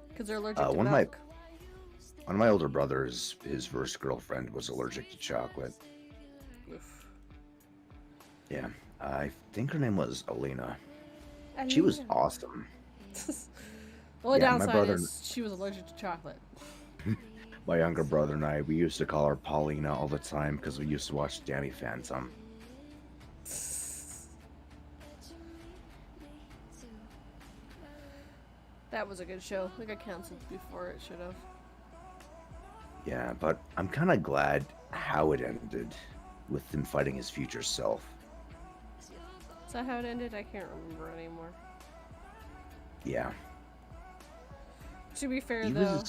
because they're allergic to milk. One of my older brothers, his first girlfriend was allergic to chocolate. Oof. Yeah, I think her name was Alina. She was awesome. Well, the downside is she was allergic to chocolate. My younger brother and I, we used to call her Paulina all the time because we used to watch Danny Phantom. That was a good show. It got canceled before it should have. Yeah, but I'm kind of glad how it ended, with him fighting his future self. Is that how it ended? I can't remember anymore. Yeah. To be fair, though,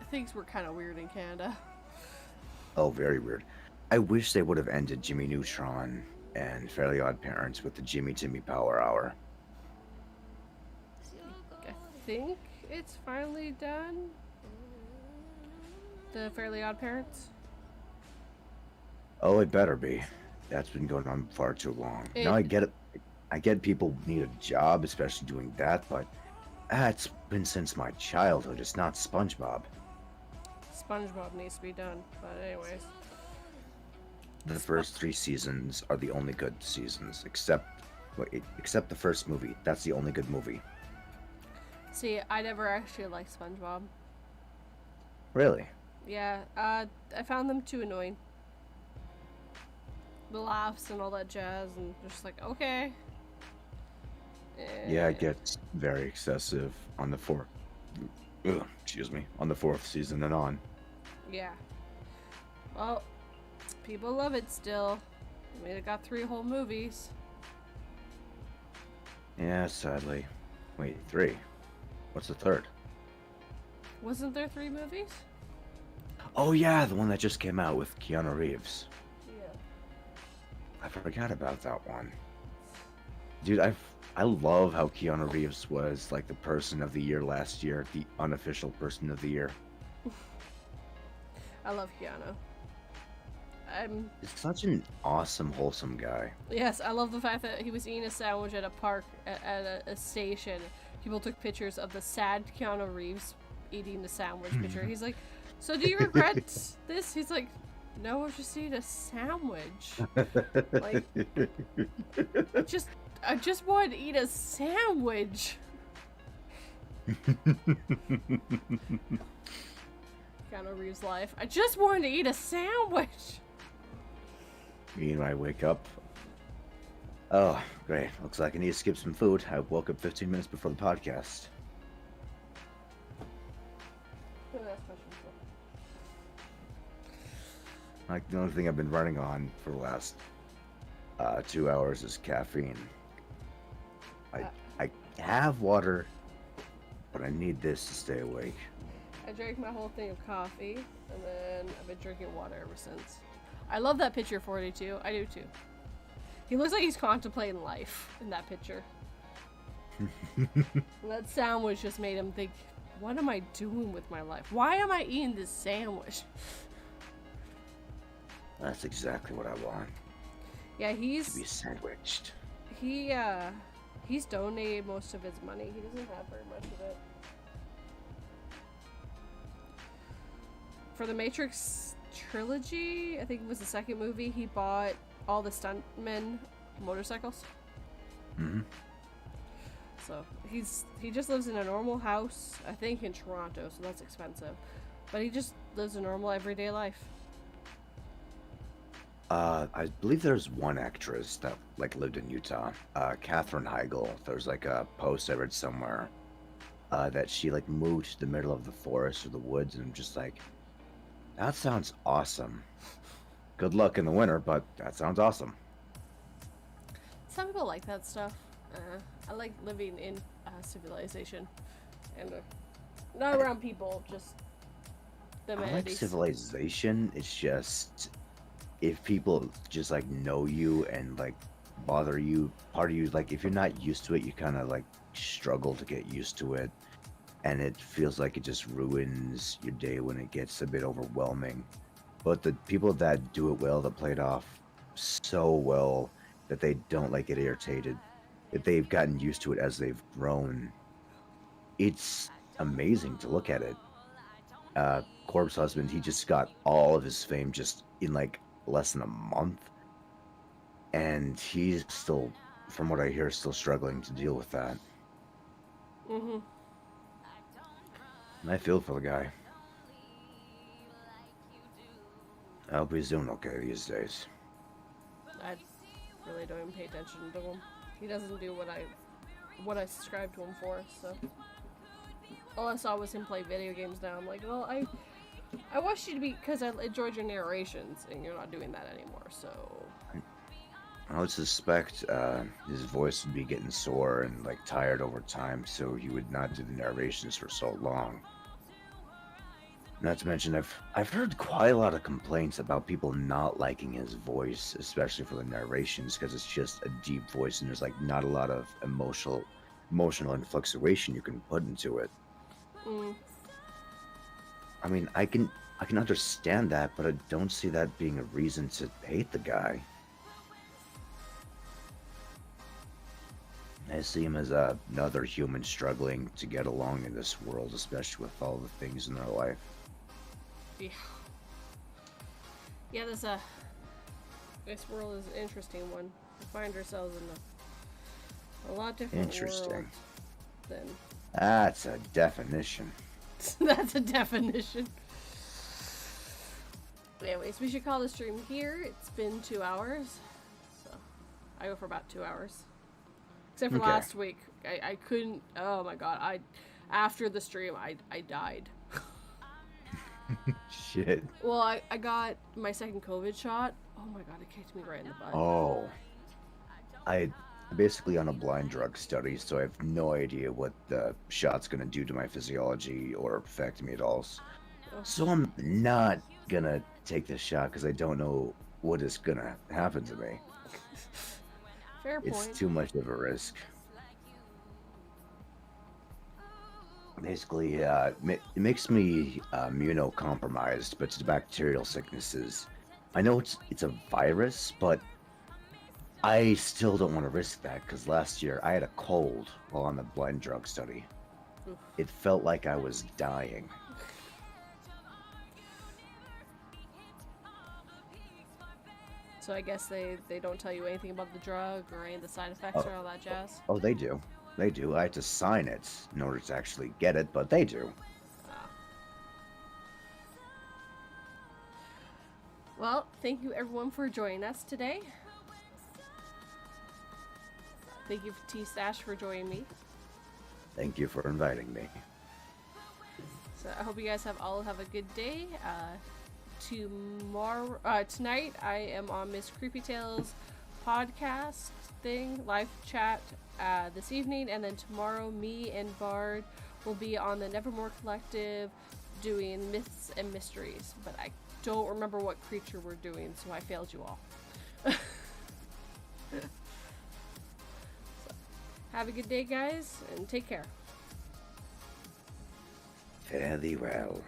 things were kind of weird in Canada. Oh, very weird. I wish they would have ended Jimmy Neutron and Fairly Odd Parents with the Jimmy Timmy Power Hour. I think it's finally done. The Fairly Odd Parents. Oh, it better be. That's been going on far too long. Now I get it. I get people need a job, especially doing that, but it's been since my childhood. It's not SpongeBob. SpongeBob needs to be done, but anyways. The first 3 seasons are the only good seasons, except the first movie. That's the only good movie. See, I never actually liked SpongeBob. Really? Yeah, I found them too annoying. The laughs and all that jazz, and just like, okay. Yeah, it gets very excessive on the fourth. On the 4th season and on. Yeah. Well, people love it still. I mean, it got 3 whole movies. Yeah, sadly. Wait, 3. What's the 3rd? Wasn't there 3 movies? Oh yeah, the one that just came out with Keanu Reeves. Yeah. I forgot about that one. Dude, I love how Keanu Reeves was like the person of the year last year, the unofficial person of the year. I love Keanu. He's such an awesome, wholesome guy. Yes, I love the fact that he was eating a sandwich at a park, at a station. People took pictures of the sad Keanu Reeves eating the sandwich picture. He's like, so do you regret this? He's like, no, I just eating a sandwich. Like, I just wanted to eat a sandwich. Keanu Reeves' life. I just wanted to eat a sandwich. Me and I wake up. Oh, great. Looks like I need to skip some food. I woke up 15 minutes before the podcast. Like, the only thing I've been running on for the last 2 hours is caffeine. I have water, but I need this to stay awake. I drank my whole thing of coffee, and then I've been drinking water ever since. I love that picture, 42. I do too. He looks like he's contemplating life in that picture. That sandwich just made him think, what am I doing with my life? Why am I eating this sandwich? That's exactly what I want. Yeah, To be sandwiched. he's donated most of his money. He doesn't have very much of it. For the Matrix trilogy, I think it was the second movie, he bought all the stuntmen motorcycles. Mm-hmm. So he just lives in a normal house, I think in Toronto, so that's expensive. But he just lives a normal everyday life. I believe there's one actress that like lived in Utah, Katherine Heigl. There's like a post I read somewhere that she like moved to the middle of the forest or the woods, and I'm just like, that sounds awesome. Good luck in the winter, but that sounds awesome. Some people like that stuff. I like living in civilization and not around people, just the I like amenities. civilization. It's just if people just like know you and like bother you, part of you like if you're not used to it, you kind of like struggle to get used to it, and it feels like it just ruins your day when it gets a bit overwhelming. But the people that do it well, that play it off so well that they don't like get irritated, that they've gotten used to it as they've grown, it's amazing to look at it. Corb's husband, he just got all of his fame just in like less than a month, and he's still, from what I hear, still struggling to deal with that. Mm-hmm. And I feel for the guy. I hope he's doing okay these days. I really don't even pay attention to him. He doesn't do what I subscribed to him for, so all I saw was him play video games now. I'm like, well, I watched you to be, because I enjoyed your narrations, and you're not doing that anymore, so... I would suspect his voice would be getting sore and like tired over time, so he would not do the narrations for so long. Not to mention, I've heard quite a lot of complaints about people not liking his voice, especially for the narrations, because it's just a deep voice and there's like not a lot of emotional influctuation you can put into it. Mm. I mean, I can understand that, but I don't see that being a reason to hate the guy. I see him as another human struggling to get along in this world, especially with all the things in their life. Yeah. Yeah, this world is an interesting one. We find ourselves in a lot different Interesting. world than... That's a definition. That's a definition. Anyways, we should call the stream here. It's been 2 hours. So, I go for about 2 hours. Except for Okay. last week. I couldn't... Oh my god. After the stream, I died. Shit. Well, I got my second COVID shot. Oh my god, it kicked me right in the butt. Oh. I'm basically on a blind drug study, so I have no idea what the shot's gonna do to my physiology or affect me at all. So I'm not gonna take this shot because I don't know what is gonna happen to me. Fair It's point. too much of a risk. Basically, it makes me immunocompromised, but to bacterial sicknesses. I know it's a virus, but I still don't want to risk that because last year I had a cold while on the blind drug study. Oof. It felt like I was dying. So I guess they don't tell you anything about the drug or any of the side effects or all that jazz? Oh, they do. They do. I had to sign it in order to actually get it, but they do. Ah. Well, thank you everyone for joining us today. Thank you for TeeStache for joining me. Thank you for inviting me. So I hope you guys all have a good day. Tonight I am on Miss Creepy Tales podcast thing, live chat this evening, and then tomorrow me and Bard will be on the Nevermore Collective doing myths and mysteries, but I don't remember what creature we're doing, so I failed you all. So, have a good day, guys, and take care. Fare thee well.